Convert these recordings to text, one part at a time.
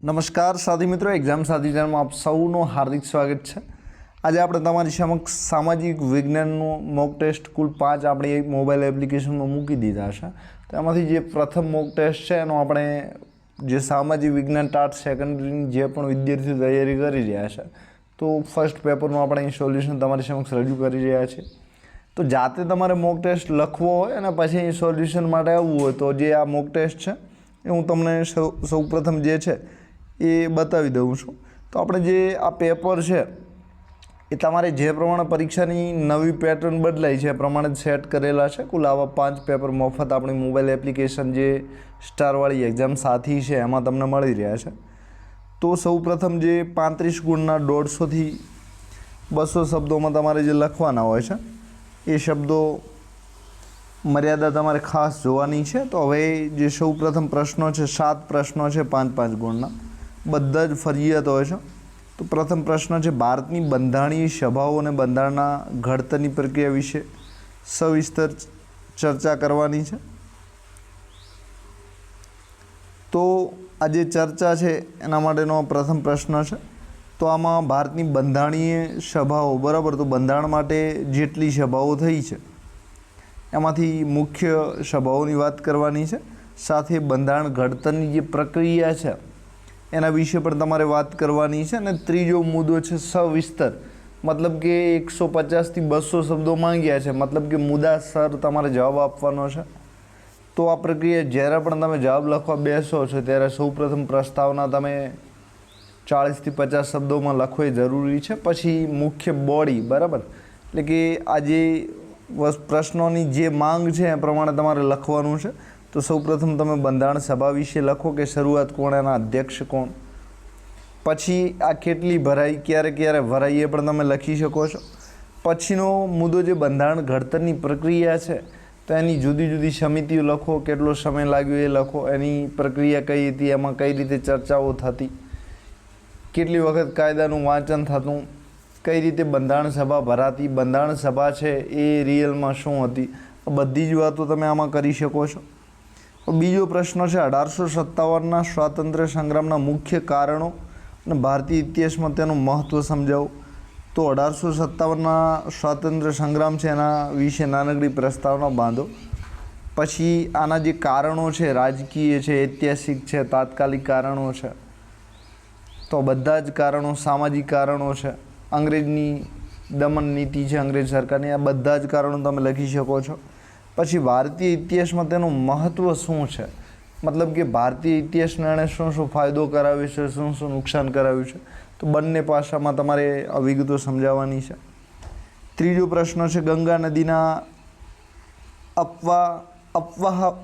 નમસ્કાર સાથી મિત્રો, એક્ઝામ સાથી ચેનલમાં આપ સૌનું હાર્દિક સ્વાગત છે। આજે આપણે તમારી સમક્ષ સામાજિક વિજ્ઞાનનું મોક ટેસ્ટ કુલ 5 આપણી મોબાઈલ એપ્લિકેશનમાં મૂકી દીધા છે। તો એમાંથી જે પ્રથમ મોક ટેસ્ટ છે એનો આપણે જે સામાજિક વિજ્ઞાન ટાટ સેકન્ડરીની જે પણ વિદ્યાર્થીઓ તૈયારી કરી રહ્યા છે તો ફર્સ્ટ પેપરનું આપણે અહીં સોલ્યુશન તમારી સમક્ષ રજૂ કરી રહ્યા છીએ। તો જાતે તમારે મોક ટેસ્ટ લખવો હોય અને પછી અહીં સોલ્યુશન માટે આવવું હોય તો જે આ મોક ટેસ્ટ છે એ હું તમને સૌ પ્રથમ જે છે એ બતાવી દઉં છું। તો આપણે જે આ પેપર છે એ તમારે જે પ્રમાણે પરીક્ષાની નવી પેટર્ન બદલાઈ છે એ પ્રમાણે સેટ કરેલા છે। કુલ આવા 5 પેપર મફત આપણી મોબાઈલ એપ્લિકેશન જે સ્ટારવાળી એક્ઝામ સાથી છે એમાં તમને મળી રહ્યા છે। તો સૌ પ્રથમ જે 35 ગુણના 150થી 200 શબ્દોમાં તમારે જે લખવાના હોય છે એ શબ્દો મર્યાદા તમારે ખાસ જોવાની છે। તો હવે જે સૌ પ્રથમ પ્રશ્નો છે 7 પ્રશ્નો છે 5-5 ગુણના, બધા જ ફરજિયાત હોય છે। તો પ્રથમ પ્રશ્ન છે ભારતની બંધારણીય સભાઓ અને બંધારણના ઘડતરની પ્રક્રિયા વિશે સવિસ્તર ચર્ચા કરવાની છે। તો આ જે ચર્ચા છે એના માટેનો પ્રથમ પ્રશ્ન છે। તો આમાં ભારતની બંધારણીય સભાઓ બરાબર, તો બંધારણ માટે જેટલી સભાઓ થઈ છે એમાંથી મુખ્ય સભાઓની વાત કરવાની છે, સાથે બંધારણ ઘડતરની જે પ્રક્રિયા છે એના વિશે પણ તમારે વાત કરવાની છે। અને ત્રીજો મુદ્દો છે સવિસ્તર, મતલબ કે 150થી 200 શબ્દો માંગ્યા છે, મતલબ કે મુદ્દાસર તમારે જવાબ આપવાનો છે। તો આ પ્રક્રિયા જ્યારે પણ તમે જવાબ લખવા બેસો છો ત્યારે સૌપ્રથમ પ્રસ્તાવના તમે 40થી 50 શબ્દોમાં લખવી જરૂરી છે, પછી મુખ્ય બોડી બરાબર, એટલે કે આ જે પ્રશ્નોની જે માંગ છે એ પ્રમાણે તમારે લખવાનું છે। તો સૌપ્રથમ તમે બંધારણ સભા વિશે લખો કે શરૂઆત કોણ, એના અધ્યક્ષ કોણ, પછી આ કેટલી ભરાઈ, ક્યારે ક્યારે ભરાઈ એ પણ તમે લખી શકો છો। પછીનો મુદ્દો જે બંધારણ ઘડતરની પ્રક્રિયા છે તો એની જુદી જુદી સમિતિઓ લખો, કેટલો સમય લાગ્યો એ લખો, એની પ્રક્રિયા કઈ હતી, એમાં કઈ રીતે ચર્ચાઓ થતી, કેટલી વખત કાયદાનું વાંચન થતું, કઈ રીતે બંધારણ સભા ભરાતી, બંધારણ સભા છે એ રિયલમાં શું હતી, આ બધી જ વાતો તમે આમાં કરી શકો છો। બીજો પ્રશ્ન છે 1857ના સ્વાતંત્ર્ય સંગ્રામના મુખ્ય કારણો અને ભારતીય ઇતિહાસમાં તેનું મહત્ત્વ સમજાવો। તો 1857ના સ્વાતંત્ર્ય સંગ્રામ છે એના વિશે નાનકડી પ્રસ્તાવના બાંધો। પછી આના જે કારણો છે રાજકીય છે, ઐતિહાસિક છે, તાત્કાલિક કારણો છે, તો બધા જ કારણો, સામાજિક કારણો છે, અંગ્રેજની દમન નીતિ છે અંગ્રેજ સરકારની, આ બધા જ કારણો તમે લખી શકો છો। પછી ભારતીય ઇતિહાસમાં તેનું મહત્ત્વ શું છે, મતલબ કે ભારતીય ઇતિહાસને એણે શું શું ફાયદો કરાવ્યો છે, શું શું નુકસાન કરાવ્યું છે, તો બંને પાસામાં તમારે આ વિગતો સમજાવવાની છે। ત્રીજો પ્રશ્ન છે ગંગા નદીના અપવાહ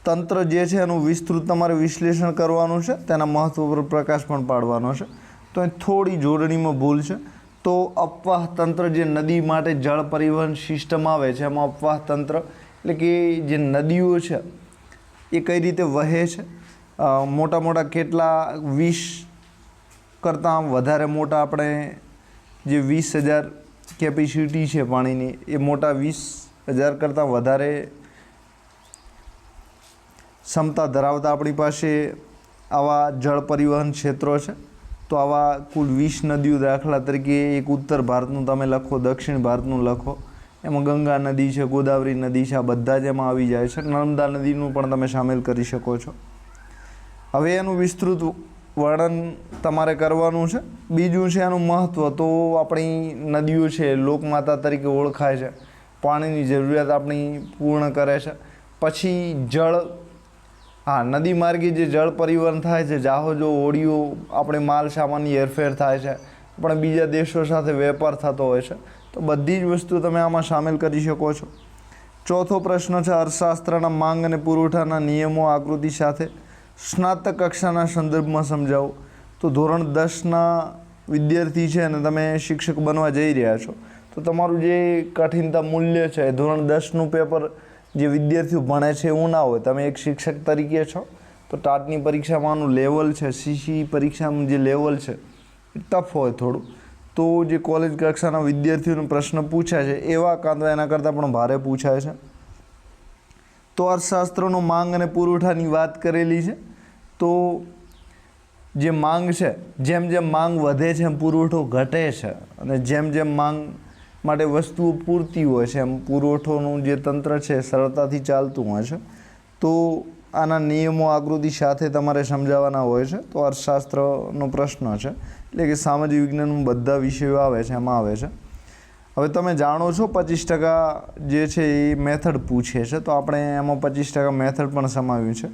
તંત્ર જે છે એનું વિસ્તૃત તમારે વિશ્લેષણ કરવાનું છે, તેના મહત્ત્વ પર પ્રકાશ પણ પાડવાનો છે। તો એ થોડી જોડણીમાં ભૂલ છે। તો અપવાહ તંત્ર જે નદી માટે જળ પરિવહન સિસ્ટમ આવે છે એમાં અપવાહ તંત્ર એટલે કે જે નદીઓ છે એ કઈ રીતે વહે છે, મોટા મોટા કેટલા 20 કરતાં વધારે મોટા, આપણે જે 20,000 કેપેસિટી છે પાણીની એ મોટા 20,000 કરતાં વધારે ક્ષમતા ધરાવતા આપણી પાસે આવા જળ પરિવહન ક્ષેત્રો છે। તો આવા કુલ 20 નદીઓ, દાખલા તરીકે એક ઉત્તર ભારતનું તમે લખો, દક્ષિણ ભારતનું લખો, એમાં ગંગા નદી છે, ગોદાવરી નદી છે, આ બધા જ એમાં આવી જાય છે। નર્મદા નદીનું પણ તમે સામેલ કરી શકો છો। હવે એનું વિસ્તૃત વર્ણન તમારે કરવાનું છે। બીજું છે એનું મહત્ત્વ, તો આપણી નદીઓ છે લોકમાતા તરીકે ઓળખાય છે, પાણીની જરૂરિયાત આપણી પૂર્ણ કરે છે। પછી જળ, હા, નદી માર્ગે જે જળ પરિવહન થાય છે, જહાજો, હોડીઓ, આપણે માલ સામાનની હેરફેર થાય છે, પણ બીજા દેશો સાથે વેપાર થતો હોય છે, તો બધી જ વસ્તુ તમે આમાં સામેલ કરી શકો છો। ચોથો પ્રશ્ન છે અર્થશાસ્ત્રના માંગ અને પુરવઠાના નિયમો આકૃતિ સાથે સ્નાતક કક્ષાના સંદર્ભમાં સમજાવો। તો ધોરણ 10ના વિદ્યાર્થી છે અને તમે શિક્ષક બનવા જઈ રહ્યા છો તો તમારું જે કઠિનતા મૂલ્ય છે એ ધોરણ 10નું પેપર જે વિદ્યાર્થીઓ ભણે છે એવું ના હોય, તમે એક શિક્ષક તરીકે છો તો ટાટની પરીક્ષામાંનું લેવલ છે, સીસી પરીક્ષાનું જે લેવલ છે એ ટફ હોય થોડું, તો જે કોલેજ કક્ષાના વિદ્યાર્થીઓને પ્રશ્ન પૂછાય છે એવા કાં તો એના કરતાં પણ ભારે પૂછાય છે। તો અર્થશાસ્ત્રનો માંગ અને પુરવઠાની વાત કરેલી છે। તો જે માંગ છે, જેમ જેમ માંગ વધે છે એમ પુરવઠો ઘટે છે, અને જેમ જેમ માંગ માટે વસ્તુઓ પૂરતી હોય છે એમ પુરવઠોનું જે તંત્ર છે સરળતાથી ચાલતું હોય છે. તો આના નિયમો આકૃતિ સાથે તમારે સમજાવવાના હોય છે. તો અર્થશાસ્ત્રનો પ્રશ્ન છે, એટલે કે સામાજિક વિજ્ઞાનનું બધા વિષયો આવે છે એમાં આવે છે. હવે તમે જાણો છો 25% જે છે એ મેથડ પૂછે છે, તો આપણે એમાં 25% મેથડ પણ સમાવ્યું છે.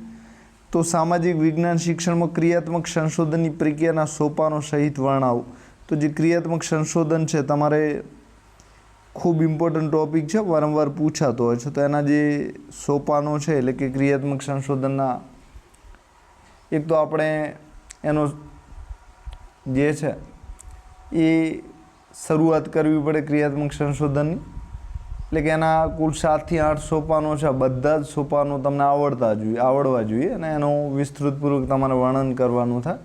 તો સામાજિક વિજ્ઞાન શિક્ષણમાં ક્રિયાત્મક સંશોધનની પ્રક્રિયાના સોપાનો સહિત વર્ણવો. તો જે ક્રિયાત્મક સંશોધન છે તમારે ખૂબ ઇમ્પોર્ટન્ટ ટૉપિક છે, વારંવાર પૂછાતો હોય છે. તો એના જે સોપાનો છે એટલે કે ક્રિયાત્મક સંશોધનના, એક તો આપણે એનો જે છે એ શરૂઆત કરવી પડે ક્રિયાત્મક સંશોધનની, એટલે કે એના કુલ 7 થી 8 સોપાનો છે. બધા જ સોપાનો તમને આવડવા જોઈએ અને એનું વિસ્તૃતપૂર્વક તમારે વર્ણન કરવાનું થાય.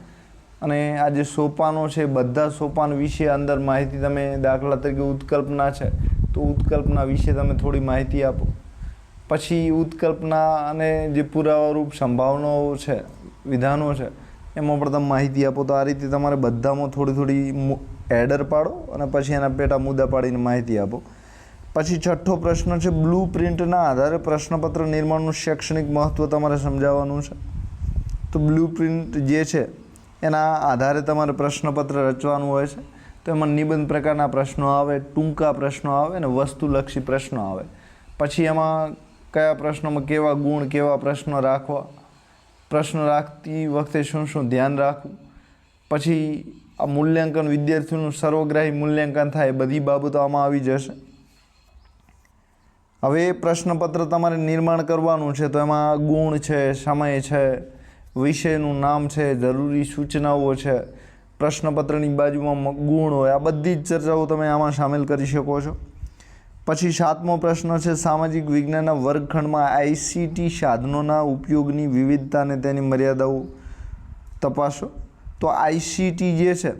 અને આ જે સોપાનો છે બધા સોપાન વિશે અંદર માહિતી તમે, દાખલા તરીકે ઉત્કલ્પના છે તો ઉત્કલ્પના વિશે તમે થોડી માહિતી આપો. પછી ઉત્કલ્પના અને જે પુરાવારૂપ સંભાવનાઓ છે, વિધાનો છે, એમાં પણ તમે માહિતી આપો. તો આ રીતે તમારે બધામાં થોડી હેડર પાડો અને પછી એના પેટા મુદ્દા પાડીને માહિતી આપો. પછી 6થો પ્રશ્ન છે, બ્લુ પ્રિન્ટના આધારે પ્રશ્નપત્ર નિર્માણનું શૈક્ષણિક મહત્ત્વ તમારે સમજાવવાનું છે. તો બ્લુ પ્રિન્ટ જે છે એના આધારે તમારે પ્રશ્નપત્ર રચવાનું હોય છે. તો એમાં નિબંધ પ્રકારના પ્રશ્નો આવે, ટૂંકા પ્રશ્નો આવે અને વસ્તુલક્ષી પ્રશ્નો આવે. પછી એમાં કયા પ્રશ્નોમાં કેવા ગુણ, કેવા પ્રશ્નો રાખવા, પ્રશ્ન રાખતી વખતે શું શું ધ્યાન રાખવું. પછી આ મૂલ્યાંકન, વિદ્યાર્થીઓનું સર્વગ્રાહી મૂલ્યાંકન થાય, બધી બાબતો આમાં આવી જશે. હવે પ્રશ્નપત્ર તમારે નિર્માણ કરવાનું છે, તો એમાં ગુણ છે, સમય છે, વિષયનું નામ છે, જરૂરી સૂચનાઓ છે, પ્રશ્નપત્રની બાજુમાં ગુણ હોય, આ બધી જ ચર્ચાઓ તમે આમાં સામેલ કરી શકો છો. પછી 7મો પ્રશ્ન છે, સામાજિક વિજ્ઞાનના વર્ગખંડમાં ICT સાધનોના ઉપયોગની વિવિધતા અને તેની મર્યાદાઓ તપાસો. તો ICT જે છે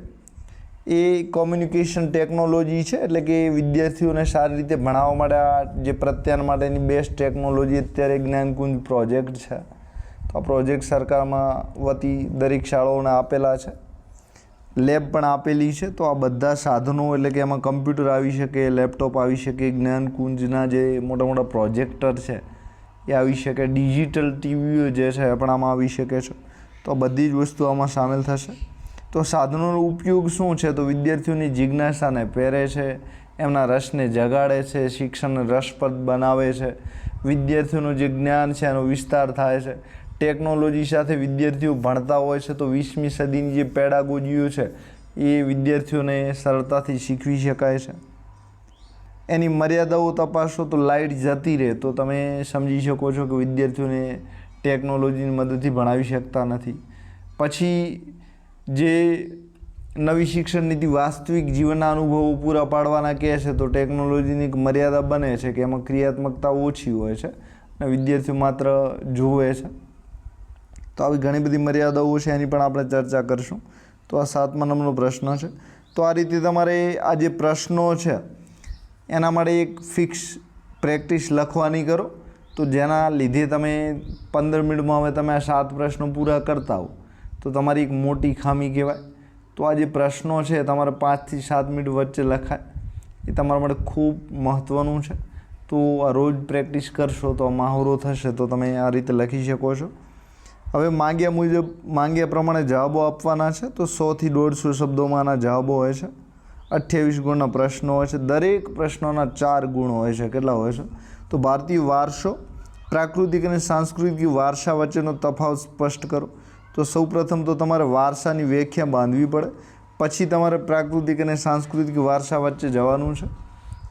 એ કોમ્યુનિકેશન ટેકનોલોજી છે, એટલે કે વિદ્યાર્થીઓને સારી રીતે ભણાવવા માટે આ જે પ્રત્યાયન માટેની બેસ્ટ ટેકનોલોજી અત્યારે જ્ઞાનકુંજ પ્રોજેક્ટ છે. તો આ પ્રોજેક્ટ સરકારમાં વતી દરેક શાળાઓને આપેલા છે, લેબ પણ આપેલી છે. તો આ બધા સાધનો, એટલે કે એમાં કમ્પ્યુટર આવી શકે, લેપટોપ આવી શકે, જ્ઞાનકુંજના જે મોટા મોટા પ્રોજેક્ટર છે એ આવી શકે, ડિજિટલ ટીવીઓ જે છે એ પણ આમાં આવી શકે છે. તો બધી જ વસ્તુ આમાં સામેલ થશે. તો સાધનોનો ઉપયોગ શું છે? તો વિદ્યાર્થીઓની જિજ્ઞાસાને પહેરે છે, એમના રસને જગાડે છે, શિક્ષણને રસપ્રદ બનાવે છે, વિદ્યાર્થીઓનું જે જ્ઞાન છે એનો વિસ્તાર થાય છે. ટેકનોલોજી સાથે વિદ્યાર્થીઓ ભણતા હોય છે, તો 20મી સદીની જે પેડાગોજીઓ છે એ વિદ્યાર્થીઓને સરળતાથી શીખવી શકાય છે. એની મર્યાદાઓ તપાસો. તો લાઇટ જતી રહે તો તમે સમજી શકો છો કે વિદ્યાર્થીઓને ટેકનોલોજીની મદદથી ભણાવી શકતા નથી. પછી જે નવી શિક્ષણ નીતિ વાસ્તવિક જીવનના અનુભવો પૂરા પાડવાના કહે છે, તો ટેકનોલોજીની એક મર્યાદા બને છે કે એમાં ક્રિયાત્મકતા ઓછી હોય છે અને વિદ્યાર્થીઓ માત્ર જુએ છે. તો આવી ઘણી બધી મર્યાદાઓ છે, એની પણ આપણે ચર્ચા કરીશું. તો આ 7મા નંબરનો પ્રશ્ન છે. તો આ રીતે તમારે આ જે પ્રશ્નો છે એના માટે એક ફિક્સ પ્રેક્ટિસ લખવાની કરો. તો જેના લીધે તમે 15 મિનિટમાં હવે તમે આ 7 પ્રશ્નો પૂરા કરતા હો તો તમારી એક મોટી ખામી કહેવાય. તો આ જે પ્રશ્નો છે તમારે 5 થી 7 મિનિટ વચ્ચે લખાય, એ તમારા માટે ખૂબ મહત્ત્વનું છે. તો આ રોજ પ્રેક્ટિસ કરશો તો મહાવરો થશે, તો તમે આ રીતે લખી શકો છો. હવે માંગ્યા પ્રમાણે જવાબો આપવાના છે. તો 100 થી 150 શબ્દોમાંના જવાબો હોય છે. 28 ગુણના પ્રશ્નો હોય છે. દરેક પ્રશ્નોના 4 ગુણ હોય છે. કેટલા હોય છે? તો ભારતીય વારસો, પ્રાકૃતિક અને સાંસ્કૃતિક વારસા વચ્ચેનો તફાવત સ્પષ્ટ કરો. તો સૌપ્રથમ તો તમારે વારસાની વ્યાખ્યા બાંધવી પડે, પછી તમારે પ્રાકૃતિક અને સાંસ્કૃતિક વારસા વચ્ચે જવાનું છે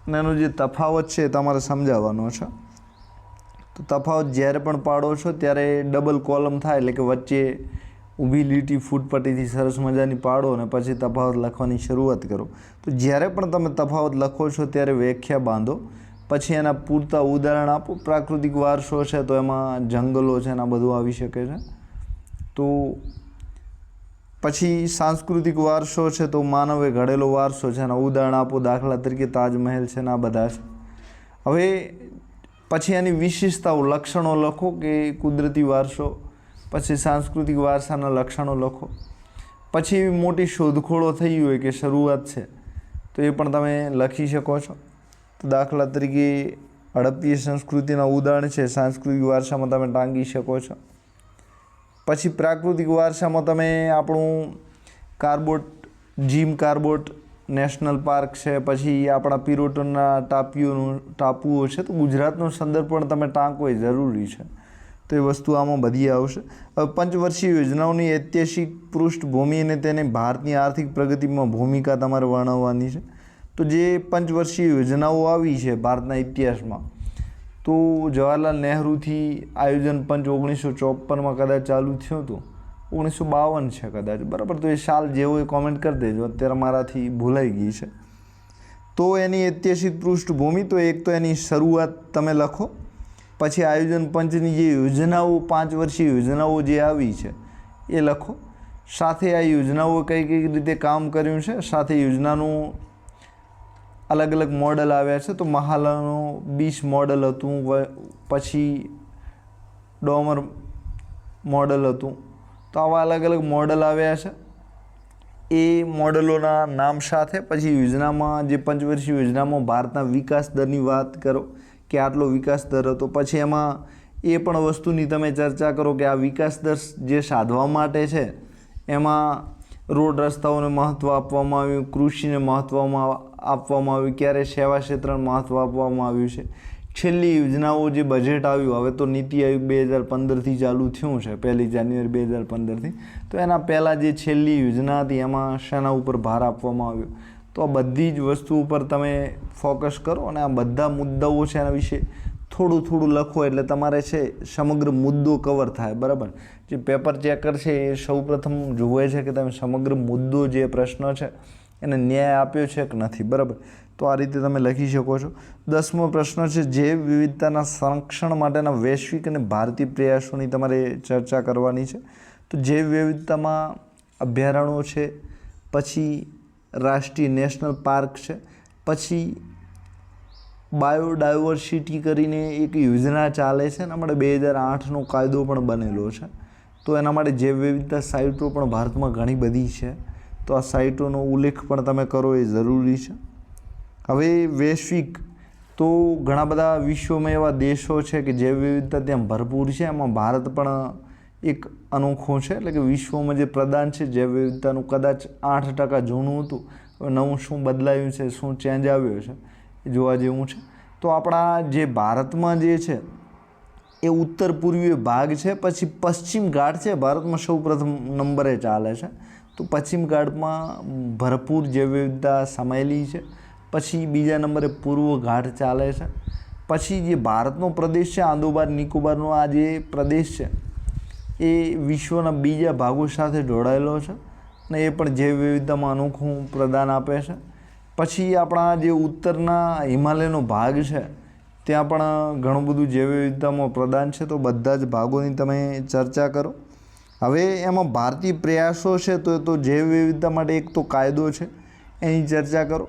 અને એનો જે તફાવત છે એ તમારે સમજાવવાનો છે. તો તફાવત જ્યારે પણ પાડો છો ત્યારે ડબલ કોલમ થાય, એટલે કે વચ્ચે ઊભી લીટી ફૂટપટ્ટીથી સરસ મજાની પાડો અને પછી તફાવત લખવાની શરૂઆત કરો. તો જ્યારે પણ તમે તફાવત લખો છો ત્યારે વ્યાખ્યા બાંધો, પછી એના પૂરતા ઉદાહરણ આપો. પ્રાકૃતિક વારસો છે તો એમાં જંગલો છે, એના બધું આવી શકે છે. તો પછી સાંસ્કૃતિક વારસો છે તો માનવે ઘડેલો વારસો છે, એના ઉદાહરણ આપો. દાખલા તરીકે તાજમહેલ છે ને આ બધા છે. હવે પછી એની વિશેષતાઓ, લક્ષણો લખો કે કુદરતી વારસો, પછી સાંસ્કૃતિક વારસાના લક્ષણો લખો. પછી એવી મોટી શોધખોળો થઈ હોય કે શરૂઆત છે તો એ પણ તમે લખી શકો છો. તો દાખલા તરીકે હડપ્પીય સંસ્કૃતિના ઉદાહરણ છે સાંસ્કૃતિક વારસામાં તમે ટાંકી શકો છો. પછી પ્રાકૃતિક વારસામાં તમે આપણું કાર્બોટ નેશનલ પાર્ક છે, પછી આપણા પિરોટનના ટાપુઓ છે. તો ગુજરાતનો સંદર્ભ પણ તમે ટાંકો એ જરૂરી છે. તો એ વસ્તુ આમાં બધી આવશે. હવે પંચવર્ષીય યોજનાઓની ઐતિહાસિક પૃષ્ઠભૂમિ અને તેને ભારતની આર્થિક પ્રગતિમાં ભૂમિકા તમારે વર્ણવવાની છે. તો જે પંચવર્ષીય યોજનાઓ આવી છે ભારતના ઇતિહાસમાં, તો જવાહરલાલ નહેરુથી આયોજન પંચ 1954માં કદાચ ચાલુ થયું હતું, 1952 છે કદાચ, બરાબર. તો એ સાલ જેવો એ કોમેન્ટ કરી દેજો, અત્યારે મારાથી ભૂલાઈ ગઈ છે. તો એની ઐતિહાસિક પૃષ્ઠભૂમિ, તો એક તો એની શરૂઆત તમે લખો. પછી આયોજન પંચની જે યોજનાઓ 5 વર્ષીય યોજનાઓ જે આવી છે એ લખો. સાથે આ યોજનાઓ કઈ કઈ રીતે કામ કર્યું છે, સાથે યોજનાનું અલગ અલગ મોડલ આવ્યા છે. તો મહાલાનું 20 મોડલ હતું, પછી ડોમર મોડલ હતું. તો આવા અલગ અલગ મોડલ આવ્યા છે. એ મોડલોના નામ સાથે પછી યોજનામાં જે પંચવર્ષીય યોજનામાં ભારતના વિકાસ દરની વાત કરો કે આટલો વિકાસ દર હતો. પછી એમાં એ પણ વસ્તુની તમે ચર્ચા કરો કે આ વિકાસ દર જે સાધવા માટે છે એમાં રોડ રસ્તાઓને મહત્ત્વ આપવામાં આવ્યું, કૃષિને મહત્ત્વ આપવામાં આવ્યું, ક્યારે સેવા ક્ષેત્રને મહત્ત્વ આપવામાં આવ્યું છે. છેલ્લી યોજનાઓ જે બજેટ આવ્યું, હવે તો નીતિ આયોગ 2015થી ચાલુ થયું છે, 1 જાન્યુઆરી 2015થી. તો એના પહેલાં જે છેલ્લી યોજના હતી એમાં શેના ઉપર ભાર આપવામાં આવ્યો. તો આ બધી જ વસ્તુ ઉપર તમે ફોકસ કરો અને આ બધા મુદ્દાઓ છે એના વિશે થોડું થોડું લખો, એટલે તમારે છે સમગ્ર મુદ્દો કવર થાય, બરાબર. જે પેપર ચેકર છે એ સૌપ્રથમ જુએ છે કે તમે સમગ્ર મુદ્દો જે પ્રશ્ન છે એને ન્યાય આપ્યો છે કે નથી, બરાબર. તો આ રીતે તમે લખી શકો છો. 10મો પ્રશ્ન છે જૈવ વિવિધતાના સંરક્ષણ માટેના વૈશ્વિક અને ભારતીય પ્રયાસોની તમારે ચર્ચા કરવાની છે. તો જૈવ વિવિધતામાં અભયારણ્યો છે, પછી રાષ્ટ્રીય નેશનલ પાર્ક છે, પછી બાયોડાયવર્સિટી કરીને એક યોજના ચાલે છે. એના માટે 2008નો કાયદો પણ બનેલો છે. તો એના માટે જૈવ વિવિધતા સાઇટો પણ ભારતમાં ઘણી બધી છે. તો આ સાઇટોનો ઉલ્લેખ પણ તમે કરો એ જરૂરી છે. હવે વૈશ્વિક, તો ઘણા બધા વિશ્વમાં એવા દેશો છે કે જૈવ વિવિધતા ત્યાં ભરપૂર છે. એમાં ભારત પણ એક અનોખું છે. એટલે કે વિશ્વમાં જે પ્રદાન છે જૈવ વિવિધતાનું કદાચ 8% જૂનું હતું, હવે નવું શું બદલાયું છે, શું ચેન્જ આવ્યો છે એ જોવા જેવું છે. તો આપણા જે ભારતમાં જે છે એ ઉત્તર પૂર્વીય ભાગ છે, પછી પશ્ચિમ ઘાટ છે ભારતમાં સૌપ્રથમ નંબરે ચાલે છે. તો પશ્ચિમ ઘાટમાં ભરપૂર જૈવ વિવિધતા સમાયેલી છે. પછી બીજા નંબરે પૂર્વ ઘાટ ચાલે છે. પછી જે ભારતનો પ્રદેશ છે આંદોબાર નિકોબારનો આ જે પ્રદેશ છે એ વિશ્વના બીજા ભાગો સાથે જોડાયેલો છે અને એ પણ જૈવ વિવિધતામાં અનોખું પ્રદાન આપે છે. પછી આપણા જે ઉત્તરના હિમાલયનો ભાગ છે ત્યાં પણ ઘણું બધું જૈવ વિવિધતામાં પ્રદાન છે. તો બધા જ ભાગોની તમે ચર્ચા કરો. હવે એમાં ભારતીય પ્રયાસો છે તો જૈવ વિવિધતા માટે એક તો કાયદો છે એની ચર્ચા કરો.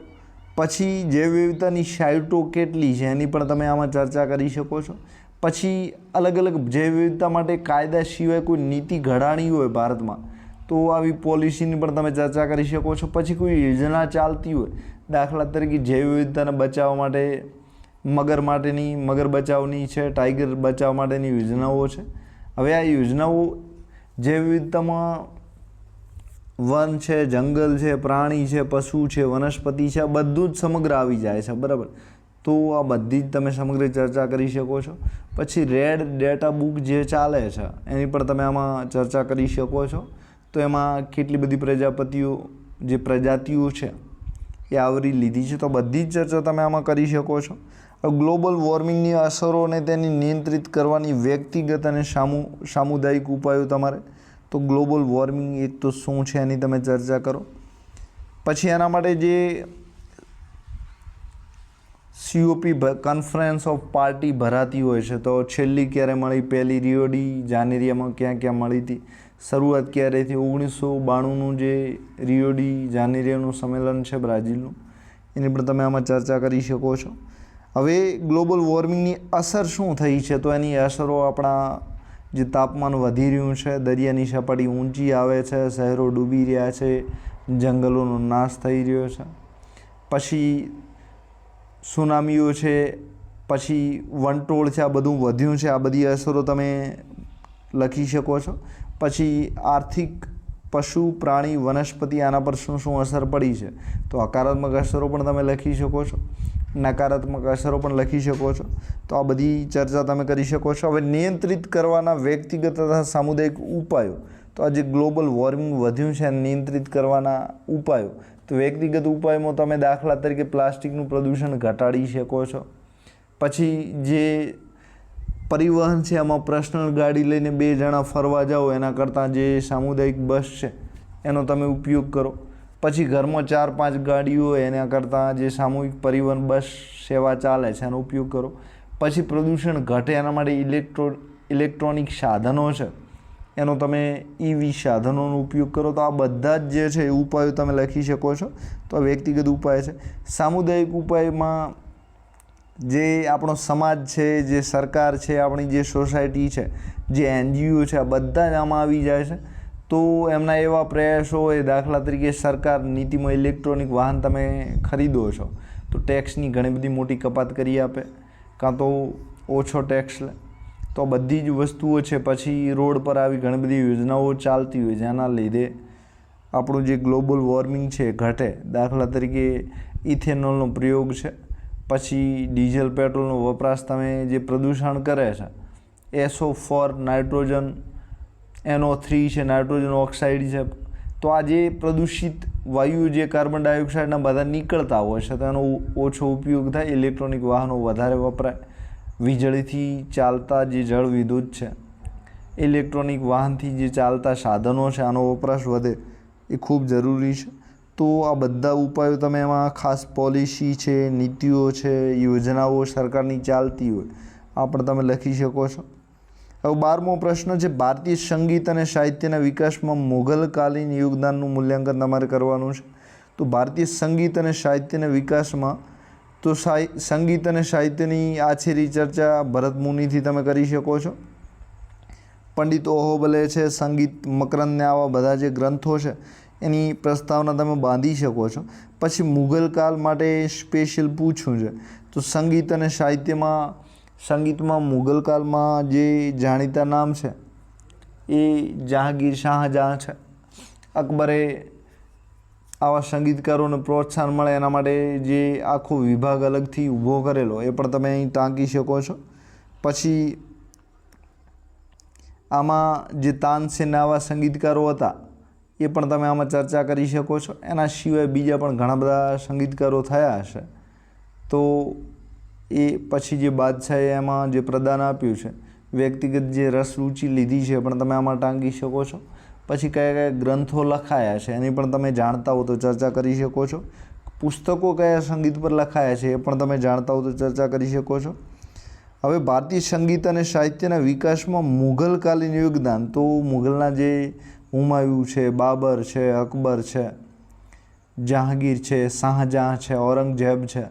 પછી જૈવ વિવિધતાની સાઇટો કેટલી છે એની પણ તમે આમાં ચર્ચા કરી શકો છો. પછી અલગ અલગ જૈવ વિવિધતા માટે કાયદા સિવાય કોઈ નીતિ ઘડાણી હોય ભારતમાં તો આવી પોલિસીની પણ તમે ચર્ચા કરી શકો છો. પછી કોઈ યોજના ચાલતી હોય, દાખલા તરીકે જૈવ વિવિધતાને બચાવવા માટે મગર બચાવની છે, ટાઈગર બચાવ માટેની યોજનાઓ છે. હવે આ યોજનાઓ જૈવ વિવિધતામાં વન છે, જંગલ છે, પ્રાણી છે, પશુ છે, વનસ્પતિ છે, આ બધું જ સમગ્ર આવી જાય છે, બરાબર. તો આ બધી જ તમે સમગ્ર ચર્ચા કરી શકો છો. પછી રેડ ડેટા બુક જે ચાલે છે એની પણ તમે આમાં ચર્ચા કરી શકો છો. તો એમાં કેટલી બધી પ્રજાતિઓ છે એ આવરી લીધી છે. તો બધી જ ચર્ચા તમે આમાં કરી શકો છો. ગ્લોબલ વોર્મિંગની અસરોને તેની નિયંત્રિત કરવાની વ્યક્તિગત અને સામુદાયિક ઉપાયો તમારે. તો ગ્લોબલ વોર્મિંગ એક તો શું છે એની તમે ચર્ચા કરો. પછી એના માટે જે COP કોન્ફરન્સ ઓફ પાર્ટી ભરાતી હોય છે, તો છેલ્લી ક્યારે મળી, પહેલી રિયો ડી જાનેરિયામાં ક્યાં ક્યાં મળી હતી, શરૂઆત ક્યારે થઈ, 1992નું જે રિયો ડી જાનેરિયાનું સંમેલન છે બ્રાઝિલનું, એની પણ તમે આમાં ચર્ચા કરી શકો છો. હવે ગ્લોબલ વોર્મિંગની અસર શું થઈ છે, તો એની અસરો આપણા જે તાપમાન વધી રહ્યું છે, દરિયાની સપાટી ઊંચી આવે છે, શહેરો ડૂબી રહ્યા છે, જંગલોનો નાશ થઈ રહ્યો છે, પછી સુનામીઓ છે, પછી વંટોળ છે, આ બધું વધ્યું છે, આ બધી અસરો તમે લખી શકો છો. પછી આર્થિક, પશુ, પ્રાણી, વનસ્પતિ, આના પર શું શું અસર પડી છે, તો હકારાત્મક અસરો પણ તમે લખી શકો છો, નકારાત્મક અસરો પણ લખી શકો છો. તો આ બધી ચર્ચા તમે કરી શકો છો. હવે નિયંત્રિત કરવાના વ્યક્તિગત તથા સામુદાયિક ઉપાયો, તો આ જે ગ્લોબલ વોર્મિંગ વધ્યું છે નિયંત્રિત કરવાના ઉપાયો, તો વ્યક્તિગત ઉપાયમાં તમે દાખલા તરીકે પ્લાસ્ટિકનું પ્રદૂષણ ઘટાડી શકો છો. પછી જે પરિવહન છે એમાં પર્સનલ ગાડી લઈને 2 જણા ફરવા જાઓ એના કરતાં જે સામુદાયિક બસ છે એનો તમે ઉપયોગ કરો. પછી ઘરમાં 4-5 ગાડીઓ હોય એના કરતાં જે સામૂહિક પરિવહન બસ સેવા ચાલે છે એનો ઉપયોગ કરો. પછી પ્રદૂષણ ઘટે એના માટે ઇલેક્ટ્રોનિક સાધનો છે એનો તમે EV સાધનોનો ઉપયોગ કરો. તો આ બધા જ જે છે એ ઉપાયો તમે લખી શકો છો. તો આ વ્યક્તિગત ઉપાય છે. સામુદાયિક ઉપાયમાં જે આપણો સમાજ છે, જે સરકાર છે, આપણી જે સોસાયટી છે, જે NGO છે, આ બધા જ આમાં આવી જાય છે. તો એમના એવા પ્રયાસો હોય, દાખલા તરીકે સરકાર નીતિમાં ઇલેક્ટ્રોનિક વાહન તમે ખરીદો છો તો ટેક્સની ઘણી બધી મોટી કપાત કરી આપે, કાં તો ઓછો ટેક્સ લે. તો બધી જ વસ્તુઓ છે. પછી રોડ પર આવી ઘણી બધી યોજનાઓ ચાલતી હોય જેના લીધે આપણું જે ગ્લોબલ વોર્મિંગ છે ઘટે. દાખલા તરીકે ઇથેનોલનો પ્રયોગ છે, પછી ડીઝલ પેટ્રોલનો વપરાશ તમે જે પ્રદૂષણ કરે છે, SO4, નાઇટ્રોજન, NO3 છે, નાઇટ્રોજન ઓક્સાઇડ છે, તો આ જે પ્રદૂષિત વાયુ જે કાર્બન ડાયોક્સાઇડના બધા નીકળતા હોય છે તો એનો ઓછો ઉપયોગ થાય. ઇલેક્ટ્રોનિક વાહનો વધારે વપરાય. વીજળીથી ચાલતા જે જળ વિદ્યુત છે, ઇલેક્ટ્રોનિક વાહનથી જે ચાલતા સાધનો છે, આનો વપરાશ વધે એ ખૂબ જરૂરી છે. તો આ બધા ઉપાયો તમે એમાં ખાસ પોલિસી છે, નીતિઓ છે, યોજનાઓ સરકારની ચાલતી હોય આ પણ તમે લખી શકો છો. હવે 12મો પ્રશ્ન છે, ભારતીય સંગીત અને સાહિત્યના વિકાસમાં મુઘલકાલીન યોગદાનનું મૂલ્યાંકન તમારે કરવાનું છે. તો ભારતીય સંગીત અને સાહિત્યના વિકાસમાં તો સંગીત અને સાહિત્યની આછેરી ચર્ચા ભરત મુનિથી તમે કરી શકો છો. પંડિત ઓહોબલે છે, સંગીત મકરંદને, આવા બધા જે ગ્રંથો છે એની પ્રસ્તાવના તમે બાંધી શકો છો. પછી મુઘલ કાળ માટે સ્પેશિયલ પૂછ્યું છે તો સંગીત અને સાહિત્યમાં, સંગીતમાં મુઘલ કાળમાં જે જાણીતા નામ છે એ જહાંગીર, શાહજહાં છે. અકબરે આવા સંગીતકારોને પ્રોત્સાહન મળે એના માટે જે આખો વિભાગ અલગથી ઊભો કરેલો એ પણ તમે અહીં ટાંકી શકો છો. પછી આમાં જે તાનસેન આવા સંગીતકારો હતા એ પણ તમે આમાં ચર્ચા કરી શકો છો. એના સિવાય બીજા પણ ઘણા બધા સંગીતકારો થયા હશે તો એ પછી જે બાદશાહે એમાં જે પ્રદાન આપ્યું છે, વ્યક્તિગત જે રસ રુચિ લીધી છે પણ તમે આમાં ટાંકી શકો છો. પછી કયા કયા ગ્રંથો લખાયા છે એની પણ તમે જાણતા હો તો ચર્ચા કરી શકો છો. પુસ્તકો કયા સંગીત પર લખાયા છે એ પણ તમે જાણતા હો તો ચર્ચા કરી શકો છો. હવે ભારતીય સંગીત અને સાહિત્યના વિકાસમાં મુઘલકાલીન યોગદાન, તો મુઘલના જે હુમાયું છે, બાબર છે, અકબર છે, જહાંગીર છે, શાહજહાં છે, ઔરંગઝેબ છે,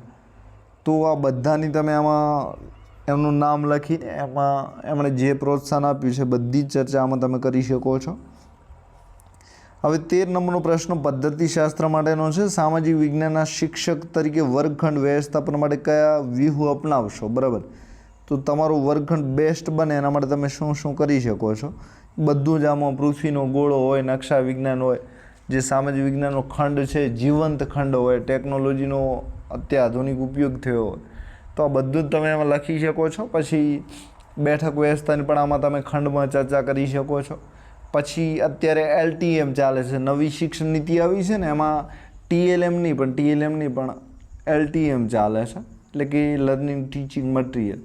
તો આ બધાની તમે આમાં એમનું નામ લખીને એમાં એમણે જે પ્રોત્સાહન આપ્યું છે બધી જ ચર્ચા આમાં તમે કરી શકો છો. હવે 13 નંબરનો પ્રશ્ન પદ્ધતિશાસ્ત્ર માટેનો છે. સામાજિક વિજ્ઞાનના શિક્ષક તરીકે વર્ગખંડ વ્યવસ્થાપન માટે કયા વ્યૂહ અપનાવશો? બરાબર, તો તમારો વર્ગખંડ બેસ્ટ બને એના માટે તમે શું શું કરી શકો છો બધું જ આમાં. પૃથ્વીનો ગોળો હોય, નકશા વિજ્ઞાન હોય, જે સામાજિક વિજ્ઞાનનો ખંડ છે જીવંત ખંડ હોય, ટેકનોલોજીનો અત્યાધુનિક ઉપયોગ થયો હોય, તો આ બધું જ તમે એમાં લખી શકો છો. પછી બેઠક વ્યવસ્થાની પણ આમાં તમે ખંડમાં ચર્ચા કરી શકો છો. પછી અત્યારે LTM ચાલે છે, નવી શિક્ષણ નીતિ આવી છે ને, એમાં TLM નહીં પણ LTM ચાલે છે, એટલે કે લર્નિંગ ટીચિંગ મટીરિયલ.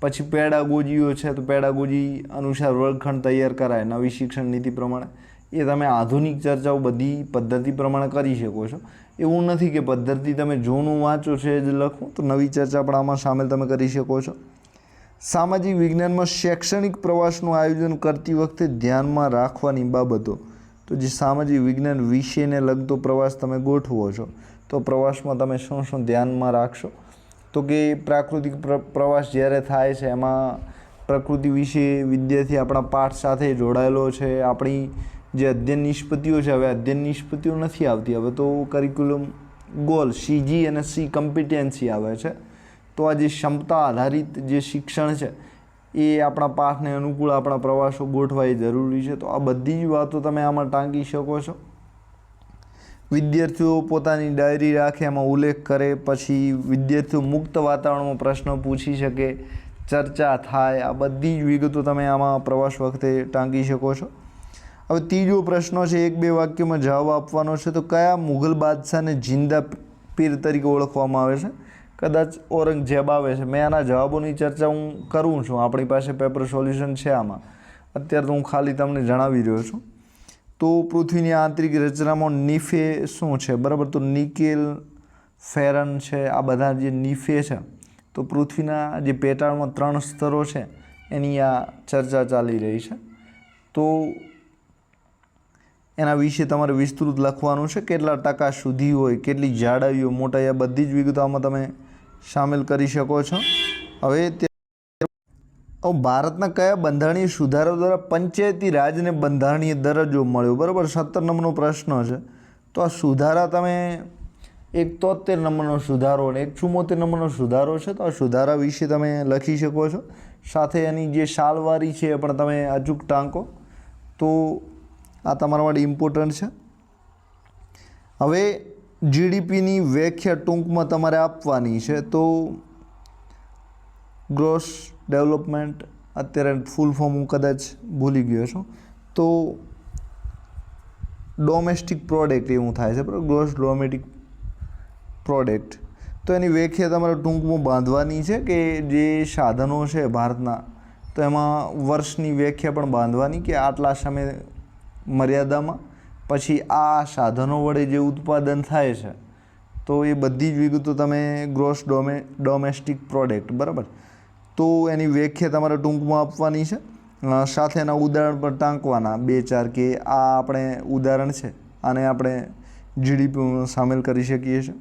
પછી પેડાગોજીઓ છે તો પેડાગોજી અનુસાર વર્ગખંડ તૈયાર કરાય નવી શિક્ષણ નીતિ પ્રમાણે. એ તમે આધુનિક ચર્ચાઓ બધી પદ્ધતિ પ્રમાણે કરી શકો છો. એવું નથી કે પદ્ધતિ તમે જૂનું વાંચો છે જ લખો, તો નવી ચર્ચા પણ આમાં સામેલ તમે કરી શકો છો. સામાજિક વિજ્ઞાનમાં શૈક્ષણિક પ્રવાસનું આયોજન કરતી વખતે ધ્યાનમાં રાખવાની બાબતો, તો જે સામાજિક વિજ્ઞાન વિષયને લગતો પ્રવાસ તમે ગોઠવો છો તો પ્રવાસમાં તમે શું શું ધ્યાનમાં રાખશો? તો કે પ્રાકૃતિક પ્રવાસ જ્યારે થાય છે એમાં પ્રકૃતિ વિશે વિદ્યાર્થી આપણા પાઠ સાથે જોડાયેલો છે. આપણી જે અધ્યયન નિષ્પત્તિઓ છે, હવે અધ્યયન નિષ્પત્તિઓ નથી આવતી, હવે તો કરિક્યુલમ ગોલ CG અને C કમ્પિટેન્સી આવે છે. તો આ જે ક્ષમતા આધારિત જે શિક્ષણ છે એ આપણા પાઠને અનુકૂળ આપણા પ્રવાસો ગોઠવા એ જરૂરી છે. તો આ બધી જ વાતો તમે આમાં ટાંકી શકો છો. વિદ્યાર્થીઓ પોતાની ડાયરી રાખે, એમાં ઉલ્લેખ કરે, પછી વિદ્યાર્થીઓ મુક્ત વાતાવરણમાં પ્રશ્ન પૂછી શકે, ચર્ચા થાય. આ બધી જ વિગતો તમે આમાં પ્રવાસ વખતે ટાંકી શકો છો. હવે ત્રીજો પ્રશ્ન છે, 1-2 વાક્યમાં જવાબ આપવાનો છે. તો કયા મુઘલ બાદશાહને જિંદા પીર તરીકે ઓળખવામાં આવે છે? કદાચ ઔરંગઝેબ આવે છે. મેં આના જવાબોની ચર્ચા હું કરું છું, આપણી પાસે પેપર સોલ્યુશન છે આમાં. અત્યારે તો હું ખાલી તમને જણાવી રહ્યો છું. તો પૃથ્વીની આંતરિક રચનામાં નીફે શું છે? બરાબર, તો નિકેલ, ફેરન છે, આ બધા જે નીફે છે. તો પૃથ્વીના જે પેટાળમાં 3 સ્તરો છે એની આ ચર્ચા ચાલી રહી છે. તો એના વિશે તમારે વિસ્તૃત લખવાનું છે. કેટલા ટકા સુધી હોય, કેટલી જાડાઈ હોય, મોટાઈ, આ બધી જ વિગતો આમાં તમે સામેલ કરી શકો છો. હવે ભારતના કયા બંધારણીય સુધારા દ્વારા પંચાયતી રાજને બંધારણીય દરજ્જો મળ્યો? બરાબર, 17 નંબરનો પ્રશ્ન છે. તો આ સુધારા તમે 73 નંબરનો સુધારો અને 74 નંબરનો સુધારો છે. તો આ સુધારા વિશે તમે લખી શકો છો. સાથે એની જે સાલવારી છે એ પણ તમે અચૂક ટાંકો. તો આ તમારા માટે ઇમ્પોર્ટન્ટ છે. હવે GDPની વ્યાખ્યા ટૂંકમાં તમારે આપવાની છે. તો ગ્રોસ ડેવલપમેન્ટ, અત્યારે ફૂલ ફોર્મ હું કદાચ ભૂલી ગયો છું. તો ડોમેસ્ટિક પ્રોડક્ટ એવું થાય છે, બરાબર, ગ્રોસ ડોમેસ્ટિક પ્રોડક્ટ. તો એની વ્યાખ્યા તમારે ટૂંકમાં બાંધવાની છે કે જે સાધનો છે ભારતના, તો એમાં વર્ષની વ્યાખ્યા પણ બાંધવાની કે આટલા સમય મર્યાદામાં પછી આ સાધનો વડે જે ઉત્પાદન થાય છે. તો એ બધી જ વિગતો તમે ગ્રોસ ડોમેસ્ટિક પ્રોડક્ટ, બરાબર, તો એની વ્યાખ્યા તમારે ટૂંકમાં આપવાની છે. સાથે એના ઉદાહરણ પર ટાંકવાના 2-4 કે આ આપણે ઉદાહરણ છે, આને આપણે GDPમાં સામેલ કરી શકીએ છીએ.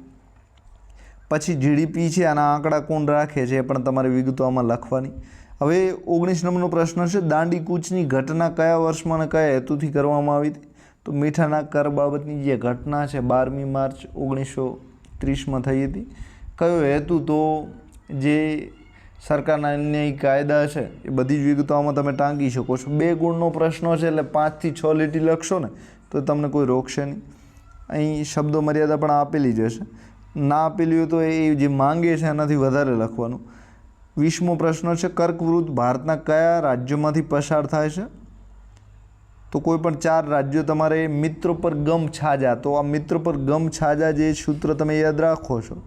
પછી GDP છે, આના આંકડા કોણ રાખે છે એ પણ તમારે વિગતો આમાં લખવાની. હવે 19 નંબરનો પ્રશ્ન છે, દાંડી કૂચની ઘટના કયા વર્ષમાં અને કયા હેતુથી કરવામાં આવી હતી? તો મીઠાના કર બાબતની જે ઘટના છે 12મી માર્ચ 1930માં થઈ હતી. કયો હેતુ? તો જે સરકારના અન્યાયી કાયદા છે એ બધી જ વિગતો આમાં તમે ટાંકી શકો છો. 2 ગુણનો પ્રશ્ન છે એટલે 5 થી 6 લીટી લખશો ને તો તમને કોઈ રોકશે નહીં. અહીં શબ્દો મર્યાદા પણ આપેલી જ હશે. ના આપેલી હોય તો એ જે માંગે છે એનાથી વધારે લખવાનું. 20મો પ્રશ્ન છે, કર્કવૃત ભારતના કયા રાજ્યોમાંથી પસાર થાય છે? તો કોઈ પણ 4 રાજ્યો તમારે મિત્ર પર ગમ છાજા. તો આ મિત્ર પર ગમ છાજા જે સૂત્ર તમે યાદ રાખો છો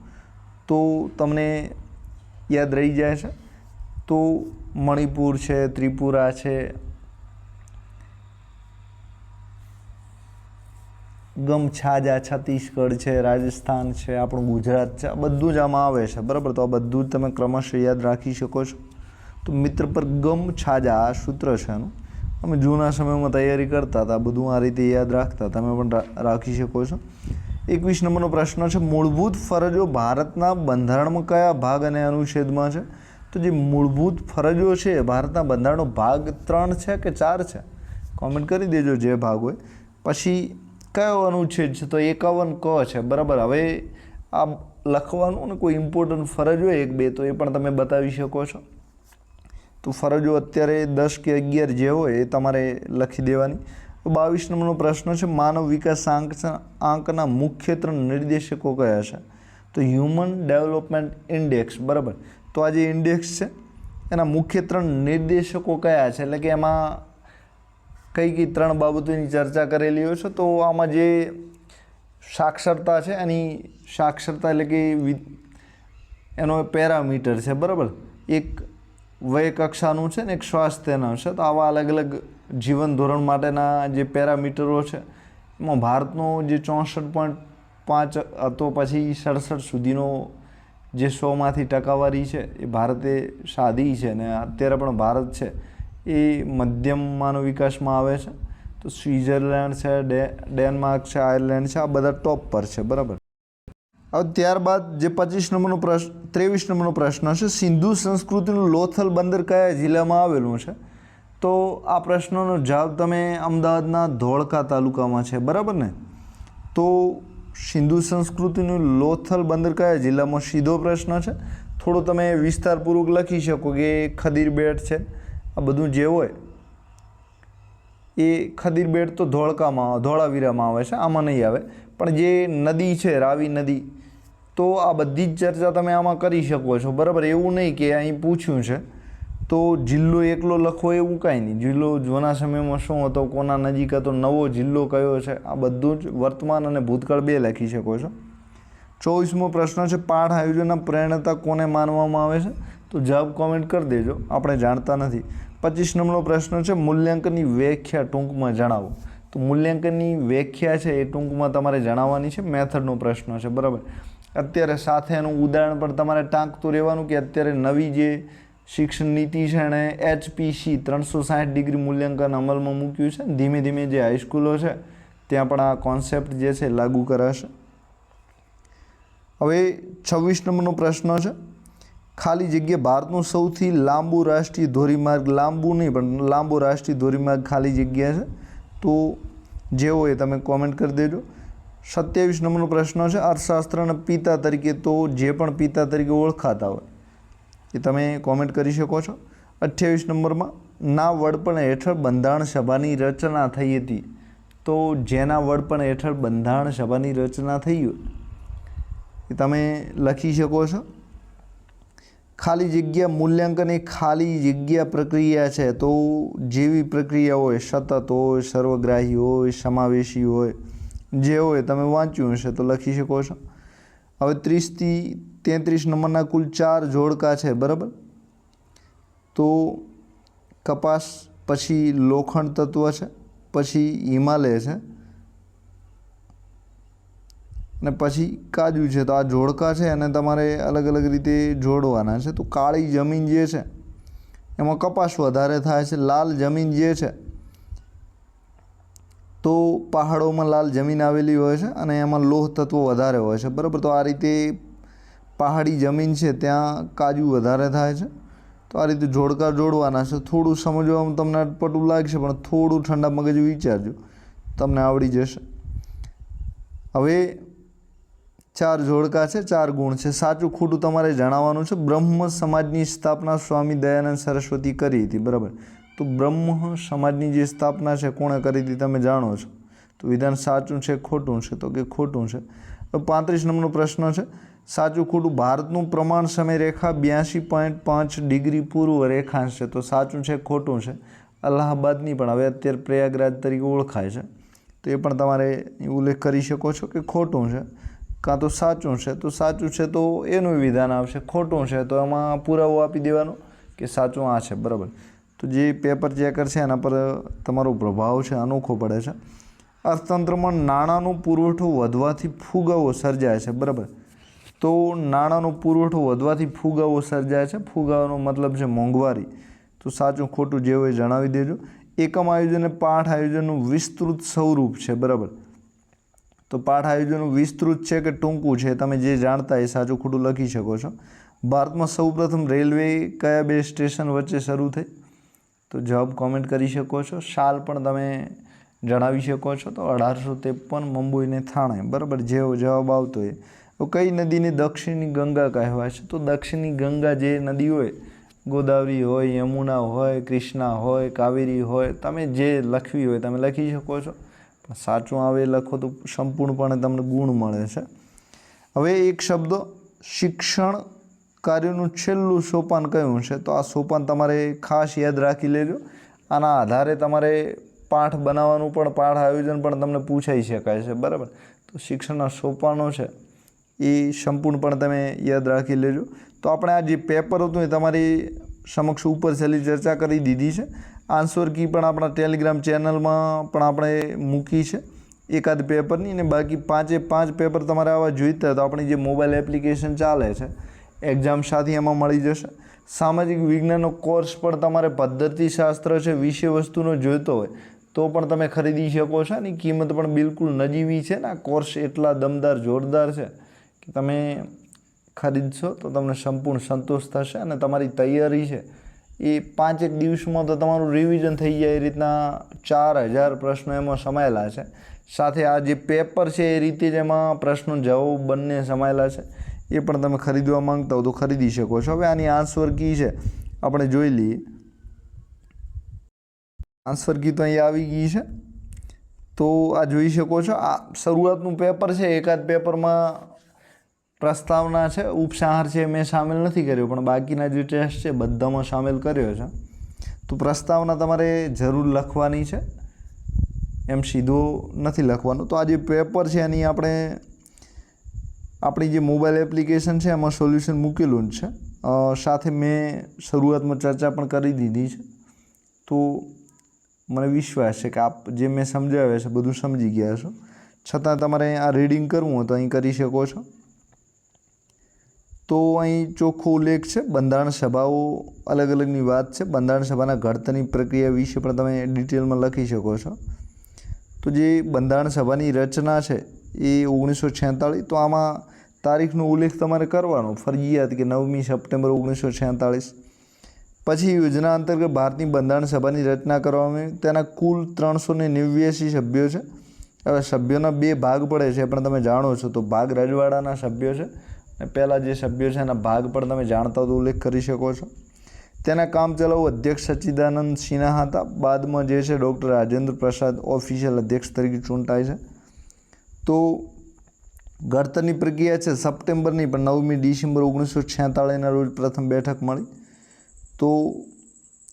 તો તમને યાદ રહી જાય છે. તો મણિપુર છે, ત્રિપુરા છે, ગમ છાજા છત્તીસગઢ છે, રાજસ્થાન છે, આપણું ગુજરાત છે, આ બધું જ આમાં આવે છે, બરાબર. તો આ બધું જ તમે ક્રમશઃ યાદ રાખી શકો છો. તો મિત્ર પર ગમ છાજા આ સૂત્ર છે એનું. અમે જૂના સમયમાં તૈયારી કરતા હતા, બધું આ રીતે યાદ રાખતા, તમે પણ રાખી શકો છો. 21 નંબરનો પ્રશ્ન છે, મૂળભૂત ફરજો ભારતના બંધારણમાં કયા ભાગ અને અનુચ્છેદમાં છે? તો જે મૂળભૂત ફરજો છે ભારતના બંધારણનો ભાગ 3 છે કે 4 છે? કોમેન્ટ કરી દેજો જે ભાગ હોય. પછી કયો અનુચ્છેદ છે? તો 51 ક છે, બરાબર. હવે આ લખવાનું ને કોઈ ઇમ્પોર્ટન્ટ ફરજ હોય 1-2 તો એ પણ તમે બતાવી શકો છો. તો ફરજો અત્યારે 10 કે 11 જે હોય એ તમારે લખી દેવાની. 22 નંબરનો પ્રશ્ન છે, માનવ વિકાસ આંકના મુખ્ય 3 નિર્દેશકો કયા છે? તો હ્યુમન ડેવલપમેન્ટ ઇન્ડેક્સ, બરાબર. તો આ જે ઇન્ડેક્સ છે એના મુખ્ય 3 નિર્દેશકો કયા છે? એટલે કે એમાં કઈ 3 બાબતોની ચર્ચા કરેલી હોય છે. તો આમાં જે સાક્ષરતા છે એની સાક્ષરતા એટલે કે એનો પેરામીટર છે, બરાબર. એક વય કક્ષાનું છે ને એક સ્વાસ્થ્યનું છે. તો આવા અલગ અલગ જીવન ધોરણ માટેના જે પેરામીટરો છે એમાં ભારતનો જે 64.5 હતો, પછી 67 સુધીનો જે 100માંથી ટકાવારી છે એ ભારતે સાધી છે. ને અત્યારે પણ ભારત છે એ મધ્યમ માનવ વિકાસમાં આવે છે. તો સ્વિટ્ઝરલેન્ડ છે, ડેનમાર્ક છે, આયર્લેન્ડ છે, આ બધા ટોપ પર છે, બરાબર. હવે ત્યારબાદ જે 25 નંબરનો પ્રશ્ન 23 નંબરનો પ્રશ્ન છે, સિંધુ સંસ્કૃતિનું લોથલ બંદર કયા જિલ્લામાં આવેલું છે? તો આ પ્રશ્નનો જવાબ તમે અમદાવાદના ધોળકા તાલુકામાં છે, બરાબર ને? તો સિંધુ સંસ્કૃતિનું લોથલ બંદર કયા જિલ્લામાં, સીધો પ્રશ્ન છે. થોડું તમે વિસ્તારપૂર્વક લખી શકો કે ખદીર બેટ છે, આ બધું જે હોય એ ખદીર બેટ તો ધોળાવીરામાં આવે છે, આમાં નહીં આવે. પણ જે નદી છે રાવી નદી, તો આ બધી જ ચર્ચા તમે આમાં કરી શકો છો, બરાબર? એવું નહીં કે અહીં પૂછ્યું છે તો જિલ્લો એકલો લખો એવું કાંઈ નહીં. જિલ્લો જૂના સમયમાં શું હતો, કોના નજીક હતો, નવો જિલ્લો કયો છે, આ બધું જ વર્તમાન અને ભૂતકાળ બે લખી શકો છો. 24મો પ્રશ્ન છે, પાઠ આયોજનના પ્રેરણાતા કોને માનવામાં આવે છે? તો જવાબ કોમેન્ટ કરી દેજો, આપણે જાણતા નથી. 25 નંબરનો પ્રશ્ન છે, મૂલ્યાંકનની વ્યાખ્યા ટૂંકમાં જણાવો. તો મૂલ્યાંકનની વ્યાખ્યા છે એ ટૂંકમાં તમારે જણાવવાની છે. મેથડનો પ્રશ્ન છે, બરાબર? અત્યારે સાથે એનું ઉદાહરણ પણ તમારે ટાંકતું રહેવાનું કે અત્યારે નવી જે શિક્ષણ નીતિ છે એણે HPC 360 ડિગ્રી મૂલ્યાંકન અમલમાં મૂક્યું છે. ધીમે ધીમે જે હાઈસ્કૂલો છે ત્યાં પણ આ કોન્સેપ્ટ જે છે લાગુ કરાશે. હવે 26 નંબરનો પ્રશ્ન છે, ખાલી જગ્યા ભારતનું સૌથી લાંબુ રાષ્ટ્રીય ધોરીમાર્ગ, લાંબુ નહીં પણ લાંબો રાષ્ટ્રીય ધોરીમાર્ગ ખાલી જગ્યા છે. તો જે હોય તમે કોમેન્ટ કરી દેજો. 27 નંબરનો પ્રશ્ન છે, અર્થશાસ્ત્રના પિતા તરીકે, તો જે પણ પિતા તરીકે ઓળખાતા હોય એ તમે કોમેન્ટ કરી શકો છો. 28 નંબરમાં ના વડપણ હેઠળ બંધારણ સભાની રચના થઈ હતી. તો જેના વડપણ હેઠળ બંધારણ સભાની રચના થઈ હોય એ તમે લખી શકો છો. ખાલી જગ્યા મૂલ્યાંકન એ ખાલી જગ્યા પ્રક્રિયા છે. તો જેવી પ્રક્રિયા હોય, સતત હોય, સર્વગ્રાહી હોય, સમાવેશી હોય, જે હોય તમે વાંચ્યું હશે તો લખી શકો છો. હવે 30 થી 33 નંબરના કુલ 4 જોડકા છે, બરાબર? તો કપાસ, પછી લોખંડ તત્વ છે, પછી હિમાલય છે અને પછી કાજુ છે. તો આ જોડકા છે અને તમારે અલગ અલગ રીતે જોડવાના છે. તો કાળી જમીન જે છે એમાં કપાસ વધારે થાય છે. લાલ જમીન જે છે તો પહાડોમાં લાલ જમીન આવેલી હોય છે અને એમાં લોહ તત્વો વધારે હોય છે, બરાબર? તો આ રીતે પહાડી જમીન છે ત્યાં કાજુ વધારે થાય છે. તો આ રીતે જોડકા જોડવાના છે. થોડું સમજવામાં તમને અટપટું લાગશે પણ થોડું ઠંડા મગજ વિચારજો, તમને આવડી જશે. હવે 4 જોડકા છે, 4 ગુણ છે. સાચું ખોટું તમારે જણાવવાનું છે. બ્રહ્મ સમાજની સ્થાપના સ્વામી દયાનંદ સરસ્વતી કરી હતી, બરાબર? તો બ્રહ્મ સમાજની જે સ્થાપના છે કોણે કરી હતી તમે જાણો છો. તો વિધાન સાચું છે ખોટું છે? તો કે ખોટું છે. તો 35 નંબરનો પ્રશ્ન છે, સાચું ખોટું ભારતનું પ્રમાણ સમય રેખા 82.5 ડિગ્રી પૂર્વ રેખાંશ છે. તો સાચું છે ખોટું છે? અલ્હાબાદની પણ હવે અત્યારે પ્રયાગરાજ તરીકે ઓળખાય છે, તો એ પણ તમારે ઉલ્લેખ કરી શકો છો કે ખોટું છે કાં તો સાચું છે. તો સાચું છે તો એનું વિધાન આવશે, ખોટું છે તો એમાં પુરાવો આપી દેવાનો કે સાચું આ છે, બરાબર? તો જે પેપર ચેકર છે એના પર તમારો પ્રભાવ છે અનોખો પડે છે. અર્થતંત્રમાં નાણાંનો પુરવઠો વધવાથી ફુગાવો સર્જાય છે, બરાબર? તો નાણાંનો પુરવઠો વધવાથી ફુગાવો સર્જાય છે. ફુગાવાનો મતલબ છે મોંઘવારી. તો સાચું ખોટું જે હોય જણાવી દેજો. એકમ આયોજન અને પાઠ આયોજનનું વિસ્તૃત સ્વરૂપ છે, બરાબર? તો પાઠ આયોજનનું વિસ્તૃત છે કે ટૂંકું છે, તમે જે જાણતા એ સાચું ખોટું લખી શકો છો. ભારતમાં સૌપ્રથમ રેલવે કયા 2 સ્ટેશન વચ્ચે શરૂ થઈ? તો જવાબ કોમેન્ટ કરી શકો છો. સાલ પણ તમે જણાવી શકો છો. તો 1853 મુંબઈ ને થાણે, બરાબર? જેવો જવાબ આવતો હોય. તો કઈ નદીને દક્ષિણી ગંગા કહેવાય છે? તો દક્ષિણી ગંગા જે નદી હોય, ગોદાવરી હોય, યમુના હોય, કૃષ્ણા હોય, કાવેરી હોય, તમે જે લખવી હોય તમે લખી શકો છો. પણ સાચું આવે લખો તો સંપૂર્ણપણે તમને ગુણ મળે છે. હવે એક શબ્દ, શિક્ષણ કાર્યનું છેલ્લું સોપાન કયું છે? તો આ સોપાન તમારે ખાસ યાદ રાખી લેજો. આના આધારે તમારે પાઠ બનાવવાનું પણ, પાઠ આયોજન પણ તમને પૂછાઈ શકાય છે, બરાબર? તો શિક્ષણના સોપાનો છે એ સંપૂર્ણપણે તમે યાદ રાખી લેજો. તો આપણે આ જે પેપર હતું એ તમારી સમક્ષ ઉપર છેલ્લી ચર્ચા કરી દીધી છે. આન્સર કી પણ આપણા ટેલિગ્રામ ચેનલમાં પણ આપણે મૂકી છે એકાદ પેપરની, અને બાકી 5 પેપર તમારે આવા જોઈતા તો આપણી જે મોબાઈલ એપ્લિકેશન ચાલે છે એક્ઝામ સાથી એમાં મળી જશે. સામાજિક વિજ્ઞાનનો કોર્સ પણ તમારે પદ્ધતિશાસ્ત્ર છે, વિષય વસ્તુનો જોઈતો હોય તો પણ તમે ખરીદી શકો છો. એની કિંમત પણ બિલકુલ નજીવી છે ને. આ કોર્સ એટલા દમદાર જોરદાર છે કે તમે ખરીદશો તો તમને સંપૂર્ણ સંતોષ થશે અને તમારી તૈયારી છે એ 5 દિવસમાં તો તમારું રિવિઝન થઈ જાય એ રીતના 4000 પ્રશ્નો એમાં સમાયેલા છે. સાથે આ જે પેપર છે એ રીતે જ એમાં પ્રશ્નો જવાબ બંને સમાયેલા છે. એ પણ તમે ખરીદવા માંગતા હો તો ખરીદી શકો છો. હવે આની આન્સર કી છે આપણે જોઈ લઈએ. આન્સર કી તો અહીં આવી ગઈ છે. તો આ જોઈ શકો છો, આ શરૂઆતનું પેપર છે. એકાદ પેપરમાં પ્રસ્તાવના છે, ઉપસાર છે મેં સામેલ નથી કર્યો, પણ બાકીના જે ટેસ્ટ છે બધામાં સામેલ કર્યો છે. તો પ્રસ્તાવના તમારે જરૂર લખવાની છે, એમ સીધો નથી લખવાનું. તો આ જે પેપર છે એની આપણી જે મોબાઈલ એપ્લિકેશન છે એમાં સોલ્યુશન મૂકેલું જ છે. સાથે મેં શરૂઆતમાં ચર્ચા પણ કરી દીધી છે. તો મને વિશ્વાસ છે કે આપ જે મેં સમજાવ્યા છે બધું સમજી ગયા છો. છતાં તમારે આ રીડિંગ કરવું હોય તો અહીં કરી શકો છો. તો અહીં ચોખ્ખો ઉલ્લેખ છે. બંધારણ સભાઓ અલગ અલગની વાત છે. બંધારણ સભાના ઘડતરની પ્રક્રિયા વિશે પણ તમે ડિટેલમાં લખી શકો છો. તો જે બંધારણ સભાની રચના છે એ 1946. તો આમાં તારીખનો ઉલ્લેખ તમારે કરવાનો ફરજિયાત કે 9મી સપ્ટેમ્બર 1946. પછી યોજના અંતર્ગત ભારતની બંધારણ સભાની રચના કરવામાં આવી. તેના કુલ 389 સભ્યો છે. હવે સભ્યોના 2 ભાગ પડે છે પણ તમે જાણો છો. તો ભાગ રજવાડાના સભ્યો છે અને પહેલાં જે સભ્યો છે એના ભાગ પણ તમે જાણતા હો તો ઉલ્લેખ કરી શકો છો. તેના કામચલાઉ અધ્યક્ષ સચ્ચિદાનંદ સિન્હા હતા. બાદમાં જે છે ડૉક્ટર રાજેન્દ્ર પ્રસાદ ઓફિશિયલ અધ્યક્ષ તરીકે ચૂંટાય છે. તો ઘડતરની પ્રક્રિયા છે સપ્ટેમ્બરની પણ 9મી ડિસેમ્બર 1946ના રોજ પ્રથમ બેઠક મળી. તો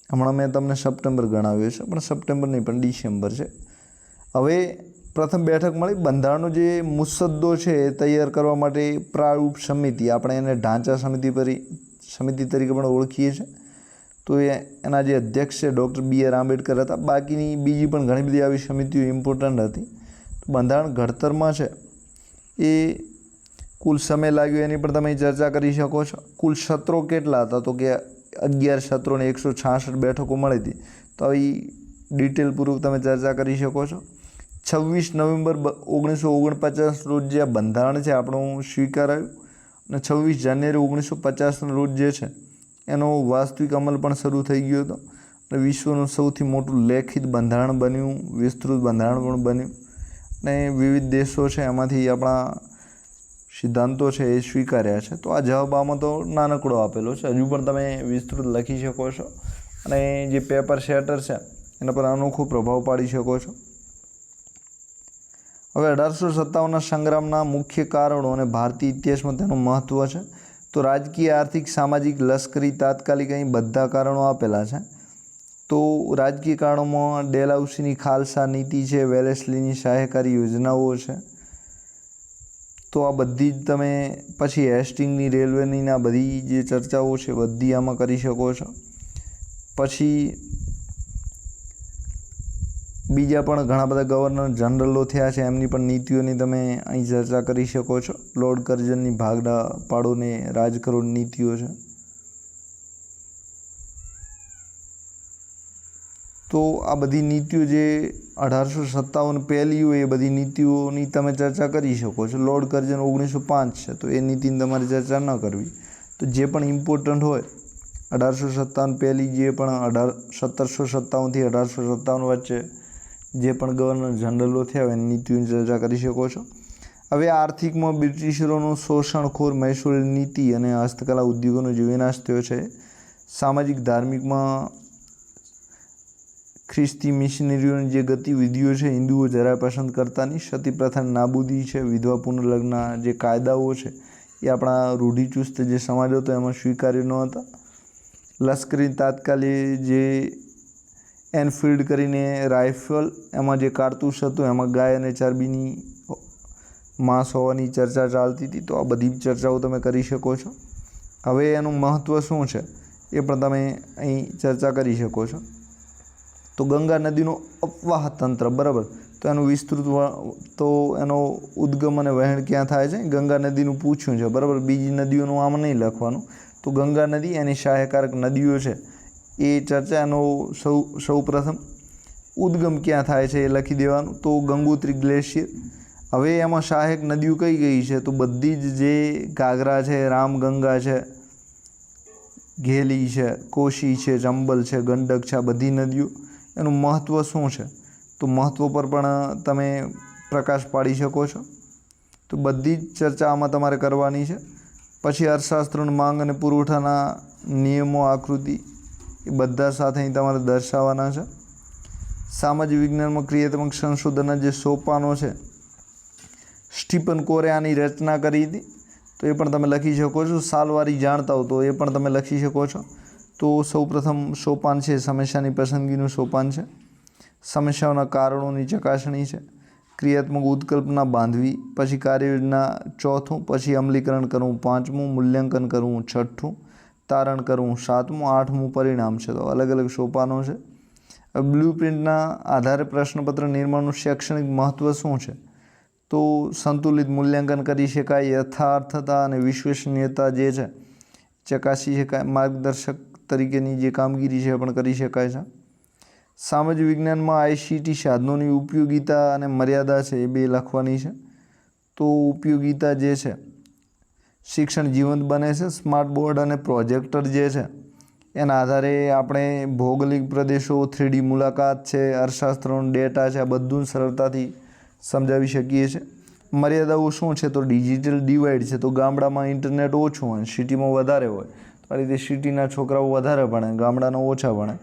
હમણાં મેં તમને સપ્ટેમ્બર ગણાવ્યો છે પણ સપ્ટેમ્બર નહીં પણ ડિસેમ્બર છે. હવે પ્રથમ બેઠક મળી. બંધારણનો જે મુસદ્દો છે એ તૈયાર કરવા માટે પ્રારૂપ સમિતિ, આપણે એને ઢાંચા સમિતિ તરીકે પણ ઓળખીએ છીએ. તો એના જે અધ્યક્ષ છે ડૉક્ટર B.R. આંબેડકર હતા. બાકીની બીજી પણ ઘણી બધી આવી સમિતિઓ ઇમ્પોર્ટન્ટ હતી. બંધારણ ઘડતરમાં છે એ કુલ સમય લાગ્યો એની પણ તમે ચર્ચા કરી શકો છો. કુલ સત્રો કેટલા હતા તો કે 11 સત્રોને 166 બેઠકો મળી હતી. તો આવી ડિટેલપૂર્વક તમે ચર્ચા કરી શકો છો. 26 નવેમ્બર 1949 રોજ જે આ બંધારણ છે આપણું સ્વીકારાયું અને 26 જાન્યુઆરી 1950ના રોજ જે છે એનો વાસ્તવિક અમલ પણ શરૂ થઈ ગયો હતો અને વિશ્વનું સૌથી મોટું લેખિત બંધારણ બન્યું, વિસ્તૃત બંધારણ પણ બન્યું અને વિવિધ દેશો છે એમાંથી આપણા સિદ્ધાંતો છે એ સ્વીકાર્યા છે. તો આ જવાબ આમાં તો નાનકડો આપેલો છે. હજુ પણ તમે વિસ્તૃત લખી શકો છો અને જે પેપર સેટર છે એના પર અનોખો પ્રભાવ પાડી શકો છો. હવે 1857ના સંગ્રામના મુખ્ય કારણો અને ભારતીય ઇતિહાસમાં તેનું મહત્ત્વ છે. તો રાજકીય, આર્થિક, સામાજિક, લશ્કરી, તાત્કાલિક અહીં બધા કારણો આપેલા છે. તો રાજકીય કારણોમાં ડેલહાઉસીની ખાલસા નીતિ છે, વેલેસ્લીની સહાયકારી યોજનાઓ છે. તો આ બધી જ તમે પછી હેસ્ટિંગની, રેલવેની આ બધી જે ચર્ચાઓ છે બધી આમાં કરી શકો છો. પછી બીજા પણ ઘણા બધા ગવર્નર જનરલો થયા છે એમની પણ નીતિઓની તમે અહીં ચર્ચા કરી શકો છો. લોર્ડ કર્ઝનની ભાગલા પાડોને રાજ કરોની નીતિઓ છે. તો આ બધી નીતિઓ જે 1857 પહેલી હોય એ બધી નીતિઓની તમે ચર્ચા કરી શકો છો. લોર્ડ કર્ઝન 1905 છે તો એ નીતિની તમારે ચર્ચા ન કરવી. તો જે પણ ઇમ્પોર્ટન્ટ હોય 1857 પહેલી જે પણ 1757થી 1857 વચ્ચે જે પણ ગવર્નર જનરલો થયા હોય એની નીતિઓની ચર્ચા કરી શકો છો. હવે આર્થિકમાં બ્રિટિશરોનું શોષણખોર મહેસૂલી નીતિ અને હસ્તકલા ઉદ્યોગોનો જે વિનાશ થયો છે. સામાજિક ધાર્મિકમાં ખ્રિસ્તી મિશનરીઓની જે ગતિવિધિઓ છે, હિન્દુઓ જરાય પસંદ કરતા નહીં. સતી પ્રથાની નાબૂદી છે, વિધવા પુનર્લગ્નના જે કાયદાઓ છે એ આપણા રૂઢિચુસ્ત જે સમાજ હતો એમાં સ્વીકાર્ય ન હતા. લશ્કરી તાત્કાલિક જે એનફિલ્ડ કરીને રાઇફલ, એમાં જે કારતૂસ હતું એમાં ગાય અને ચરબીની માંસ હોવાની ચર્ચા ચાલતી હતી. તો આ બધી ચર્ચાઓ તમે કરી શકો છો. હવે એનું મહત્ત્વ શું છે એ પણ તમે અહીં ચર્ચા કરી શકો છો. તો ગંગા નદીનું અપવાહ તંત્ર, બરાબર, તો એનું વિસ્તૃત તો એનો ઉદ્ગમ અને વહેણ ક્યાં થાય છે ગંગા નદીનું પૂછ્યું છે, બરાબર. બીજી નદીઓનું આમ નહીં લખવાનું. તો ગંગા નદી એની સહાયકારક નદીઓ છે એ ચર્ચા, એનો સૌ પ્રથમ ઉદ્ગમ ક્યાં થાય છે એ લખી દેવાનું. તો ગંગોત્રી ગ્લેશિયર હવે એમાં સહાયક નદીઓ કઈ કઈ છે? તો બધી જ જે ઘાઘરા છે, રામગંગા છે, ઘેલી છે, કોશી છે, ચંબલ છે, ગંડક છે, આ બધી નદીઓ એનું મહત્ત્વ શું છે? તો મહત્ત્વ પર પણ તમે પ્રકાશ પાડી શકો છો. તો બધી જ ચર્ચા આમાં તમારે કરવાની છે. પછી અર્થશાસ્ત્રનું માંગ અને પુરવઠાના નિયમો, આકૃતિ એ બધા સાથે અહીં તમારે દર્શાવવાના છે. સામાજિક વિજ્ઞાનમાં ક્રિયાત્મક સંશોધનના જે સોપાનો છે, સ્ટીફન કોરે આની રચના કરી હતી, તો એ પણ તમે લખી શકો છો. સાલવારી જાણતા હો તો એ પણ તમે લખી શકો છો. તો સૌપ્રથમ સોપાન છે સમસ્યાની પસંદગીનું સોપાન છે, સમસ્યાઓના કારણોની ચકાસણી છે, ક્રિયાત્મક ઉત્કલ્પના બાંધવી, પછી કાર્યયોજના ચોથું, પછી અમલીકરણ કરવું પાંચમું, મૂલ્યાંકન કરવું છઠ્ઠું, તારણ કરવું સાતમું, આઠમું પરિણામ છે. તો અલગ અલગ સોપાનો છે. બ્લુપ્રિન્ટના આધારે પ્રશ્નપત્ર નિર્માણનું શૈક્ષણિક મહત્ત્વ શું છે? તો સંતુલિત મૂલ્યાંકન કરી શકાય, યથાર્થતા અને વિશ્વસનીયતા જે છે ચકાસી શકાય, માર્ગદર્શક તરીકેની જે કામગીરી છે એ પણ કરી શકાય છે. સામાજિક વિજ્ઞાનમાં આઈસીટી સાધનોની ઉપયોગિતા અને મર્યાદા છે એ બે લખવાની છે. તો ઉપયોગિતા જે છે, શિક્ષણ જીવંત બને છે. સ્માર્ટ બોર્ડ અને પ્રોજેક્ટર જે છે એના આધારે આપણે ભૌગોલિક પ્રદેશો, 3D મુલાકાત છે, અર્થશાસ્ત્રનો ડેટા છે, આ બધું સરળતાથી સમજાવી શકીએ છીએ. મર્યાદાઓ શું છે? તો ડિજિટલ ડિવાઇડ છે. તો ગામડામાં ઇન્ટરનેટ ઓછું હોય, સિટીમાં વધારે હોય. તો આ રીતે સિટીના છોકરાઓ વધારે ભણે, ગામડાના ઓછા ભણે.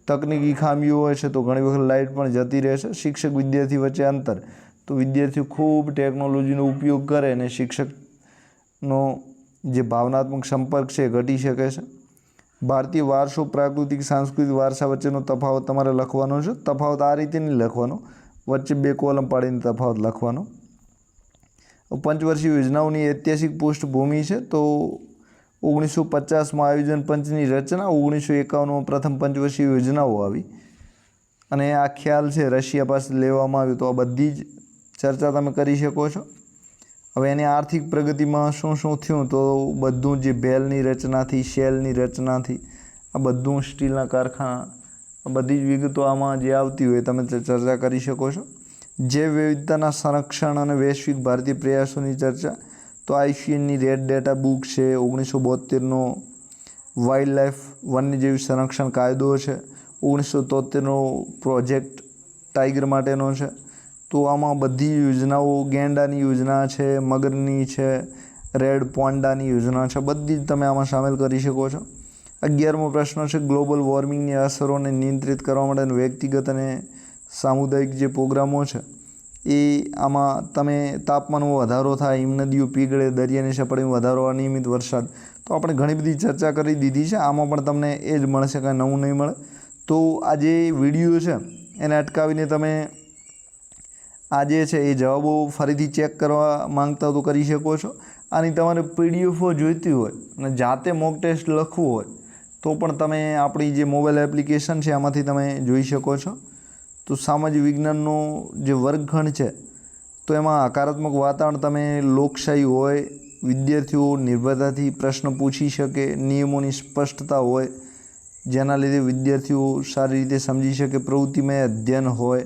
તકનીકી ખામીઓ હોય છે તો ઘણી વખત લાઇટ પણ જતી રહે છે. શિક્ષક વિદ્યાર્થી વચ્ચે અંતર, તો વિદ્યાર્થીઓ ખૂબ ટેકનોલોજીનો ઉપયોગ કરે અને શિક્ષકનો જે ભાવનાત્મક સંપર્ક છે એ ઘટી શકે છે. ભારતીય વારસો, પ્રાકૃતિક સાંસ્કૃતિક વારસા વચ્ચેનો તફાવત તમારે લખવાનો છે. તફાવત આ રીતે નહીં લખવાનો, વચ્ચે બે કોલમ પાડીને તફાવત લખવાનો. પંચવર્ષીય યોજનાઓની ઐતિહાસિક પૃષ્ઠભૂમિ છે. તો 1950માં આયોજન પંચની રચના, 1951માં પ્રથમ પંચવર્ષીય યોજનાઓ આવી અને આ ખ્યાલ છે રશિયા પાસે લેવામાં આવ્યો. તો આ બધી જ ચર્ચા તમે કરી શકો છો. હવે એની આર્થિક પ્રગતિમાં શું શું થયું? તો બધું જે ભેલની રચનાથી, શેલની રચનાથી, આ બધું સ્ટીલના કારખાના, આ બધી જ વિગતો આમાં જે આવતી હોય તમે ચર્ચા કરી શકો છો. જૈવ વિવિધતાના સંરક્ષણ અને વૈશ્વિક ભારતીય પ્રયાસોની ચર્ચા, તો આઈસીએનની રેડ ડેટા બુક છે, 1972નો વાઇલ્ડ લાઈફ વન્યજીવ સંરક્ષણ કાયદો છે, 1973નો પ્રોજેક્ટ ટાઈગર માટેનો છે. તો આમાં બધી યોજનાઓ, ગેંડાની યોજના છે, મગરની છે, રેડ પોન્ડાની યોજના છે, બધી જ તમે આમાં સામેલ કરી શકો છો. 11મો પ્રશ્ન છે ગ્લોબલ વોર્મિંગની અસરોને નિયંત્રિત કરવા માટેના વ્યક્તિગત અને સામુદાયિક જે પ્રોગ્રામો છે એ આમાં તમે તાપમાનમાં વધારો થાય, હિમનદીઓ પીગળે, દરિયાની સપાટીમાં વધારો, અનિયમિત વરસાદ, તો આપણે ઘણી બધી ચર્ચા કરી દીધી છે. આમાં પણ તમને એ જ મળશે, કાંઈ નવું નહીં મળે. તો આ જે વિડીયો છે એને અટકાવીને તમે આ જે છે એ જવાબો ફરીથી ચેક કરવા માંગતા હો તો કરી શકો છો. આની તમારે પીડીએફો જોઈતી હોય અને જાતે મોક ટેસ્ટ લખવું હોય તો પણ તમે આપણી જે મોબાઈલ એપ્લિકેશન છે આમાંથી તમે જોઈ શકો છો. તો સામાજિક વિજ્ઞાનનો જે વર્ગખંડ છે તો એમાં હકારાત્મક વાતાવરણ, તમે લોકશાહી હોય, વિદ્યાર્થીઓ નિર્ભરતાથી પ્રશ્ન પૂછી શકે, નિયમોની સ્પષ્ટતા હોય જેના લીધે વિદ્યાર્થીઓ સારી રીતે સમજી શકે, પ્રવૃત્તિમય અધ્યયન હોય,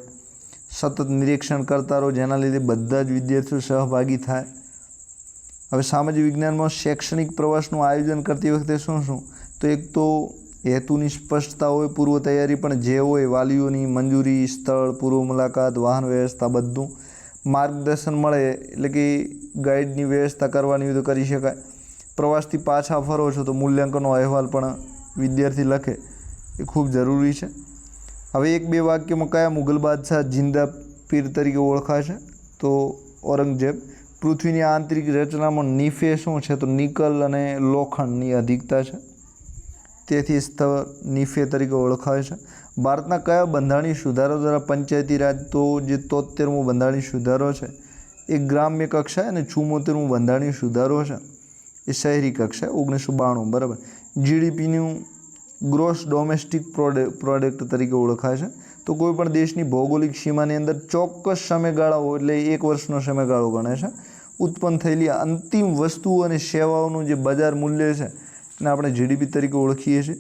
સતત નિરીક્ષણ કરતા રહો જેના લીધે બધા જ વિદ્યાર્થીઓ સહભાગી થાય. હવે સામાજિક વિજ્ઞાનમાં શૈક્ષણિક પ્રવાસનું આયોજન કરતી વખતે શું શું? તો એક તો હેતુની સ્પષ્ટતા હોય, પૂર્વ તૈયારી પણ જે હોય, વાલીઓની મંજૂરી, સ્થળ, પૂર્વ મુલાકાત, વાહન વ્યવસ્થા, બધું માર્ગદર્શન મળે એટલે કે ગાઈડની વ્યવસ્થા કરવાની હોય તો કરી શકાય. પ્રવાસથી પાછા ફરો છો તો મૂલ્યાંકનનો અહેવાલ પણ વિદ્યાર્થી લખે એ ખૂબ જરૂરી છે. હવે એક બે વાક્યમાં કયા મુગલ બાદશાહ જિંદા પીર તરીકે ઓળખાશે? તો ઔરંગઝેબ. પૃથ્વીની આંતરિક રચનામાં નીફે શું છે? તો નિકલ અને લોખંડની અધિકતા છે, તેથી સ્તર નીફે તરીકે ઓળખાય છે. ભારતના કયા બંધારણીય સુધારો દ્વારા પંચાયતી રાજ, તો જે 73મો બંધારણીય સુધારો છે એ ગ્રામ્ય કક્ષાએ અને 74મો બંધારણીય સુધારો છે એ શહેરી કક્ષાએ 1992, બરાબર. જીડીપીનું ગ્રોસ ડોમેસ્ટિક પ્રોડક્ટ તરીકે ઓળખાય છે. તો કોઈપણ દેશની ભૌગોલિક સીમાની અંદર ચોક્કસ સમયગાળાઓ એટલે 1 વર્ષનો સમયગાળો ગણે છે ઉત્પન્ન થયેલી અંતિમ વસ્તુઓ અને સેવાઓનું જે બજાર મૂલ્ય છે એને આપણે જીડીપી તરીકે ઓળખીએ છીએ.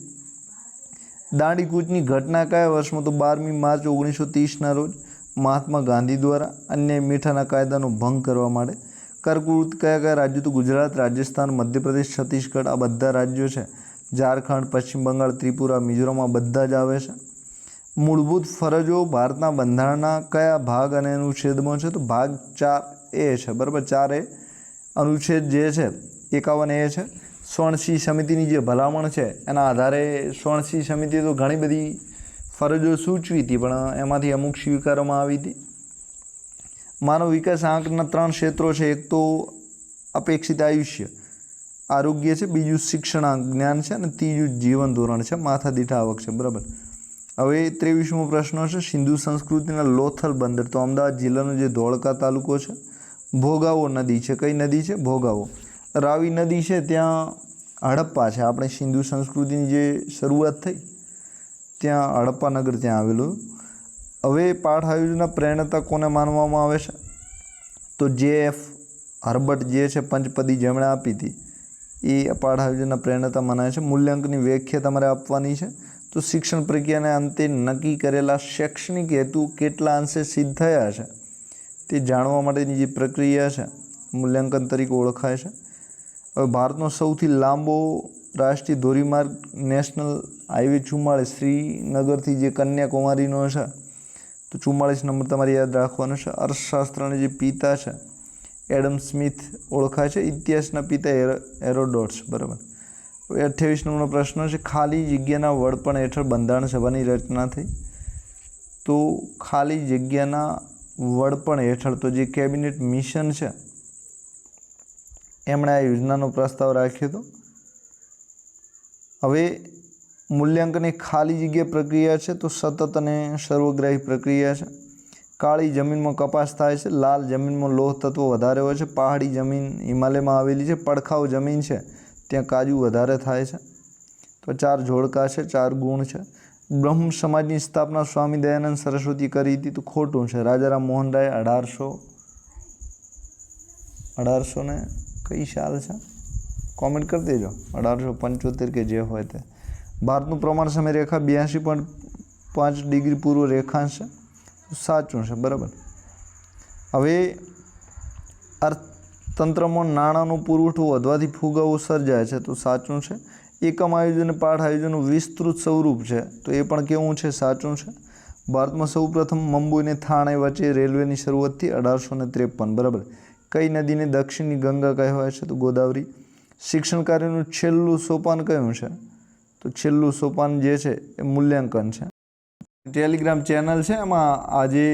દાંડીકૂચની ઘટના કયા વર્ષમાં? તો 12મી માર્ચ 1930ના રોજ. મહાત્મા ગાંધી દ્વારા અન્ય મીઠાના કાયદાનો ભંગ કરવા માટે કર્કવૃત કયા કયા રાજ્યો? તો ગુજરાત, રાજસ્થાન, મધ્યપ્રદેશ, છત્તીસગઢ આ બધા રાજ્યો છે. ઝારખંડ, પશ્ચિમ બંગાળ, ત્રિપુરા, મિઝોરમ આ બધા જ આવે છે. મૂળભૂત ફરજો ભારતના બંધારણના કયા ભાગ અને અનુચ્છેદમાં છે? તો ભાગ 4A છે. બરાબર, 4A અનુચ્છેદ જે છે 51A છે. સ્વર્ણસિંહ સમિતિની જે ભલામણ છે એના આધારે સ્વર્ણસિંહ સમિતિએ તો ઘણી બધી ફરજો સૂચવી હતી, પણ એમાંથી અમુક સ્વીકારવામાં આવી હતી. માનવ વિકાસ આંકના 3 ક્ષેત્રો છે. એક તો અપેક્ષિત આયુષ્ય આરોગ્ય છે, બીજું શિક્ષણાંક જ્ઞાન છે અને ત્રીજું જીવન ધોરણ છે, માથાદીઠ આવક છે. બરાબર. હવે 23મો પ્રશ્ન છે સિંધુ સંસ્કૃતિના લોથલ બંદર. તો અમદાવાદ જિલ્લાનો જે ધોળકા તાલુકો છે, ભોગાવો નદી છે. કઈ નદી છે? ભોગાવો. રાવી નદી છે ત્યાં હડપ્પા છે. આપણે સિંધુ સંસ્કૃતિની જે શરૂઆત થઈ ત્યાં હડપ્પા નગર ત્યાં આવેલું. હવે પાઠ આયોજનના પ્રેરણાતા કોને માનવામાં આવે છે? તો J.F. હર્બર્ટ જે છે પંચપદી જેમણે આપી હતી એ પાઠ આયોજનના પ્રેરણાતા મનાય છે. મૂલ્યાંકનની વ્યાખ્યા તમારે આપવાની છે. તો શિક્ષણ પ્રક્રિયાના અંતે નક્કી કરેલા શૈક્ષણિક હેતુ કેટલા અંશે સિદ્ધ થયા છે તે જાણવા માટેની જે પ્રક્રિયા છે મૂલ્યાંકન તરીકે ઓળખાય છે. હવે ભારતનો સૌથી લાંબો રાષ્ટ્રીય ધોરીમાર્ગ નેશનલ હાઈવે 44 શ્રીનગરથી જે કન્યાકુમારીનો છે તો 44 નંબર તમારે યાદ રાખવાનો છે. અર્થશાસ્ત્રના જે પિતા છે એડમ સ્મિથ ઓળખાય છે. ઇતિહાસના પિતા હેરોડોટ્સ. બરાબર. 28 નંબરનો પ્રશ્ન છે ખાલી જગ્યાના વડપણ હેઠળ બંધારણ સભાની રચના થઈ. તો ખાલી જગ્યાના વડપણ હેઠળ તો જે કેબિનેટ મિશન છે એમણે આ યોજનાનો પ્રસ્તાવ રાખ્યો હતો. હવે મૂલ્યાંકન એક ખાલી જગ્યા પ્રક્રિયા છે તો સતત અને સર્વગ્રાહી પ્રક્રિયા છે. કાળી જમીનમાં કપાસ થાય છે, લાલ જમીનમાં લોહ તત્વો વધારે હોય છે, પહાડી જમીન હિમાલયમાં આવેલી છે, પડખાઉ જમીન છે ત્યાં કાજુ વધારે થાય છે. તો 4 જોડકા છે, 4 ગુણ છે. બ્રહ્મ સમાજની સ્થાપના સ્વામી દયાનંદ સરસ્વતી કરી હતી તો ખોટું છે. રાજારામ મોહન રાય 1800 ને કઈ સાલ છે કોમેન્ટ કરી દેજો. 1875 કે જે હોય તે. ભારતનું પ્રમાણ સમય રેખા 82.5 ડિગ્રી પૂર્વ રેખાંશ છે. સાચું છે. બરાબર. હવે અર્થતંત્રમાં નાણાંનો પુરવઠો વધવાથી ફુગાવો સર્જાય છે તો સાચું છે. એકમ આયોજન પાઠ આયોજનનું વિસ્તૃત સ્વરૂપ છે તો એ પણ કેવું છે? સાચું છે. ભારતમાં સૌપ્રથમ મુંબઈ અને થાણે વચ્ચે રેલવેની શરૂઆત થઈ 1853. બરાબર. કઈ નદીને દક્ષિણની ગંગા કહેવાય છે? તો ગોદાવરી. શિક્ષણ કાર્યનું છેલ્લું સોપાન કયું છે? તો છેલ્લું સોપાન જે છે એ મૂલ્યાંકન છે. ટેલિગ્રામ ચેનલ છે એમાં આ જે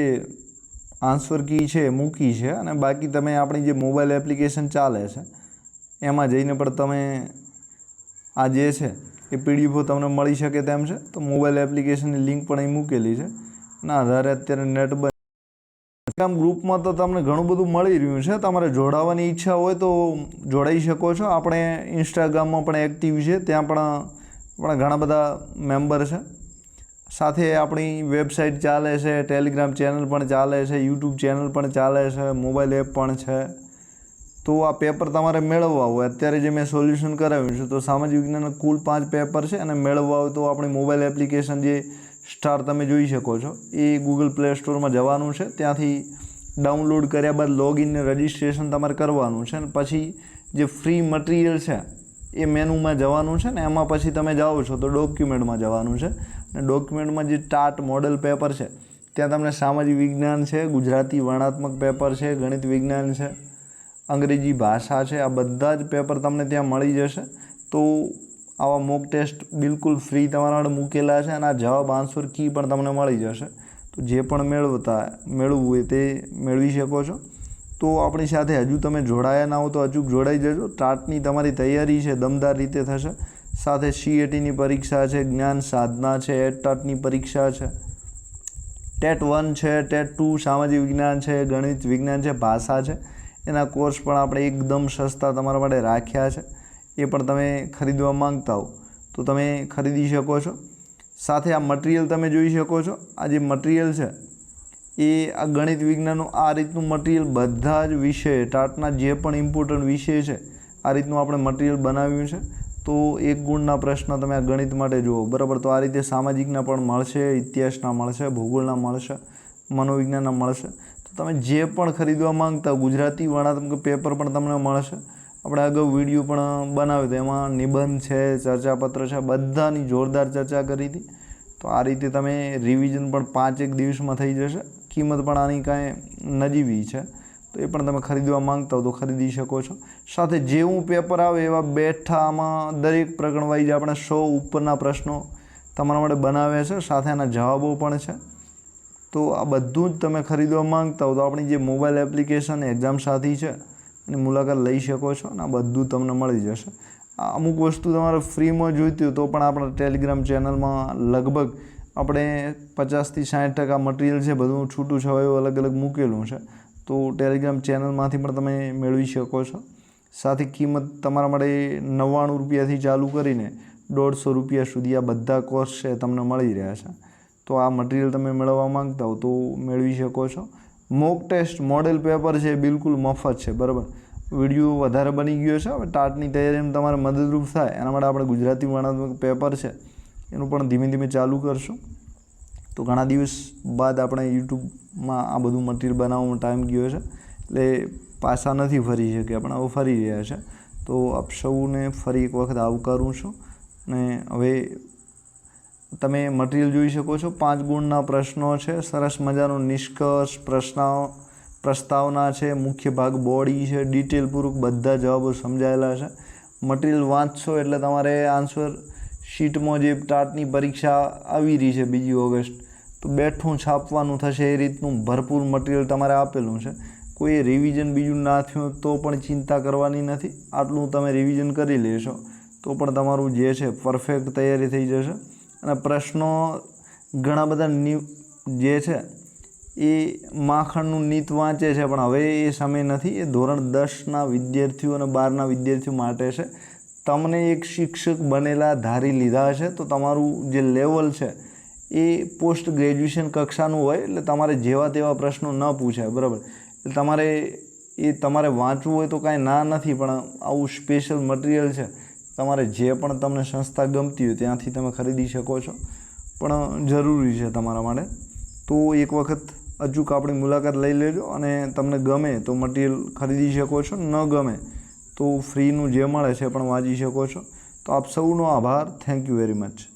આન્સર કી છે એ મૂકી છે અને બાકી તમે આપણી જે મોબાઈલ એપ્લિકેશન ચાલે છે એમાં જઈને પણ તમે આ જે છે એ PDF તમને મળી શકે તેમ છે. તો મોબાઈલ એપ્લિકેશનની લિંક પણ અહીં મૂકેલી છે. ના આધારે અત્યારે નેટ ટેલિગ્રામ ગ્રુપમાં તો તમને ઘણું બધું મળી રહ્યું છે. તમારે જોડાવાની ઈચ્છા હોય તો જોડાઈ શકો છો. આપણે ઇન્સ્ટાગ્રામમાં પણ એક્ટિવ છે, ત્યાં પણ ઘણા બધા મેમ્બર છે. સાથે આપણી વેબસાઇટ ચાલે છે, ટેલિગ્રામ ચેનલ પણ ચાલે છે, યુટ્યુબ ચેનલ પણ ચાલે છે, મોબાઈલ એપ પણ છે. તો આ પેપર તમારે મેળવવા હોય અત્યારે જે મેં સોલ્યુશન કરાવ્યું છે તો સામાજિક વિજ્ઞાનના કુલ 5 પેપર છે અને મેળવવા હોય તો આપણી મોબાઈલ એપ્લિકેશન જે સ્ટાર તમે જોઈ શકો છો એ ગૂગલ પ્લે સ્ટોરમાં જવાનું છે. ત્યાંથી ડાઉનલોડ કર્યા બાદ લોગિન ને રજિસ્ટ્રેશન તમારે કરવાનું છે અને પછી જે ફ્રી મટીરિયલ છે એ મેનુમાં જવાનું છે ને એમાં પછી તમે જાઓ છો તો ડોક્યુમેન્ટમાં જવાનું છે અને ડોક્યુમેન્ટમાં જે ટાટ મોડલ પેપર છે ત્યાં તમને સામાજિક વિજ્ઞાન છે, ગુજરાતી વર્ણાત્મક પેપર છે, ગણિત વિજ્ઞાન છે, અંગ્રેજી ભાષા છે, આ બધા જ પેપર તમને ત્યાં મળી જશે. તો આવા મોક ટેસ્ટ બિલકુલ ફ્રી તમારા માટે મૂકેલા છે અને આ જવાબ આન્સર કી પણ તમને મળી જશે. તો જે પણ મેળવવું હોય તે મેળવી શકો છો. તો આપણી સાથે હજુ તમે જોડાયા ના હો તો અચૂક જોડાઈ જજો. ટાટની તમારી તૈયારી છે દમદાર રીતે થશે. સાથે CATની પરીક્ષા છે, જ્ઞાન સાધના છે, ટાટની પરીક્ષા છે, ટેટ 1 છે, ટેટ 2 સામાજિક વિજ્ઞાન છે, ગણિત વિજ્ઞાન છે, ભાષા છે, એના કોર્સ પણ આપણે એકદમ સસ્તા તમારા માટે રાખ્યા છે. એ પણ તમે ખરીદવા માંગતા હો તો તમે ખરીદી શકો છો. સાથે આ મટીરિયલ તમે જોઈ શકો છો. આ જે મટીરિયલ છે એ આ ગણિત વિજ્ઞાનનું આ રીતનું મટીરિયલ બધા જ વિષય ટાટના જે પણ ઇમ્પોર્ટન્ટ વિષય છે આ રીતનું આપણે મટીરિયલ બનાવ્યું છે. તો 1 ગુણના પ્રશ્ન તમે આ ગણિત માટે જુઓ. બરાબર. તો આ રીતે સામાજિકના પણ મળશે, ઇતિહાસના મળશે, ભૂગોળના મળશે, મનોવિજ્ઞાનના મળશે. તો તમે જે પણ ખરીદવા માંગતા ગુજરાતી વર્ણાત્મક પેપર પણ તમને મળશે. આપણે અગાઉ વિડીયો પણ બનાવ્યો હતો, એમાં નિબંધ છે, ચર્ચાપત્ર છે, બધાની જોરદાર ચર્ચા કરી હતી. તો આ રીતે તમે રિવિઝન પણ 5-1 દિવસમાં થઈ જશે. કિંમત પણ આની કાંઈ નજીવી છે, તો એ પણ તમે ખરીદવા માંગતા હો તો ખરીદી શકો છો. સાથે જેવું પેપર આવે એવા બેઠા આમાં દરેક પ્રકરણ વાઇઝ આપણે 100 ઉપરના પ્રશ્નો તમારા માટે બનાવ્યા છે, સાથે એના જવાબો પણ છે. તો આ બધું જ તમે ખરીદવા માંગતા હો તો આપણી જે મોબાઈલ એપ્લિકેશન એક્ઝામ સાથી છે એની મુલાકાત લઈ શકો છો અને આ બધું તમને મળી જશે. અમુક વસ્તુ તમારે ફ્રીમાં જોઈતી હોય તો પણ આપણા ટેલિગ્રામ ચેનલમાં લગભગ આપણે 50થી 60% મટીરિયલ છે બધું છૂટું છવાયું અલગ અલગ મૂકેલું છે. તો ટેલિગ્રામ ચેનલમાંથી પણ તમે મેળવી શકો છો. સાથે કિંમત તમારા માટે 99 રૂપિયાથી ચાલુ કરીને 150 રૂપિયા સુધી આ બધા કોર્સ છે તમને મળી રહ્યા છે. તો આ મટીરિયલ તમે મેળવવા માંગતા હો તો મેળવી શકો છો. મોક ટેસ્ટ મોડેલ પેપર છે બિલકુલ મફત છે, બરાબર. વિડીયો વધારે બની ગયો છે, હવે ટાટની તૈયારીમાં તમારે મદદરૂપ થાય એના માટે આપણે ગુજરાતી વર્ણાત્મક પેપર છે એનું પણ ધીમે ધીમે ચાલુ કરશું. તો ઘણા દિવસ બાદ આપણે યુટ્યુબમાં આ બધું મટીરિયલ બનાવવામાં ટાઈમ ગયો છે, એટલે પાછા નથી ફરી શક્યા, પણ હવે ફરી રહ્યા છે. તો આપ સૌને ફરી એક વખત આવકારું છું. અને હવે તમે મટીરિયલ જોઈ શકો છો. 5 ગુણના પ્રશ્નો છે, સરસ મજાનો નિષ્કર્ષ પ્રસ્તાવના છે, મુખ્ય ભાગ બોડી છે, ડિટેલપૂર્વક બધા જવાબો સમજાયેલા છે. મટીરિયલ વાંચશો એટલે તમારે આન્સર શીટમાં જે ટાટની પરીક્ષા આવી રહી છે 2 ઓગસ્ટ, તો બેઠું છાપવાનું થશે એ રીતનું ભરપૂર મટીરિયલ તમારે આપેલું છે. કોઈ રિવિઝન બીજું ના થયું તો પણ ચિંતા કરવાની નથી. આટલું તમે રિવિઝન કરી લેશો તો પણ તમારું જે છે પરફેક્ટ તૈયારી થઈ જશે. અને પ્રશ્નો ઘણા બધા જે છે એ માખણનું નીત વાંચે છે, પણ હવે એ સમય નથી. એ ધોરણ 10ના વિદ્યાર્થીઓ અને 12ના વિદ્યાર્થીઓ માટે છે. તમને એક શિક્ષક બનેલા ધારી લીધા છે તો તમારું જે લેવલ છે એ પોસ્ટ ગ્રેજ્યુએશન કક્ષાનું હોય, એટલે તમારે જેવા તેવા પ્રશ્નો ન પૂછાય, બરાબર. એટલે તમારે વાંચવું હોય તો કાંઈ ના નથી, પણ આવું સ્પેશિયલ મટીરિયલ છે તમારે જે પણ તમને સંસ્થા ગમતી હોય ત્યાંથી તમે ખરીદી શકો છો, પણ જરૂરી છે તમારા માટે. તો એક વખત અચૂક આપણી મુલાકાત લઈ લેજો અને તમને ગમે તો મટીરિયલ ખરીદી શકો છો, ન ગમે તો ફ્રીનું જે મળે છે પણ વાંચી શકો છો. તો આપ સૌનો આભાર. Thank you very much.